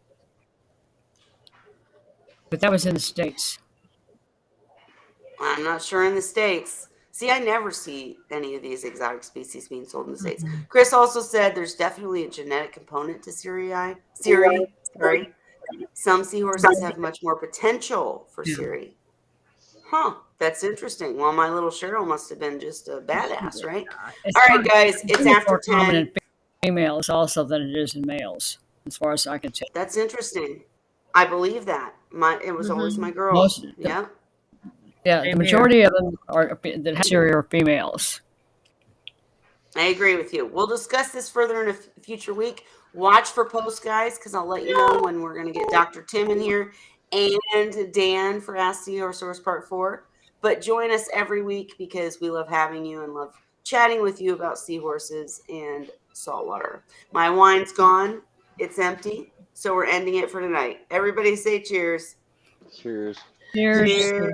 but that was in the States. I'm not sure in the States. See, I never see any of these exotic species being sold in the States. Chris also said there's definitely a genetic component to Siri, sorry. Some seahorses have much more potential for Siri. Huh, that's interesting. Well, my little Cheryl must have been just a badass, right? All right, guys, it's after 10. In females also than it is in males, as far as I can tell. That's interesting. I believe that. It was always my girls. Yeah. Yeah, the majority of them that have Siri are females. I agree with you. We'll discuss this further in a future week. Watch for posts, guys, because I'll let you know when we're going to get Dr. Tim in here and Dan for Ask Seahorse Part 4. But join us every week because we love having you and love chatting with you about seahorses and saltwater. My wine's gone. It's empty. So we're ending it for tonight. Everybody say cheers. Cheers. Cheers. Cheers.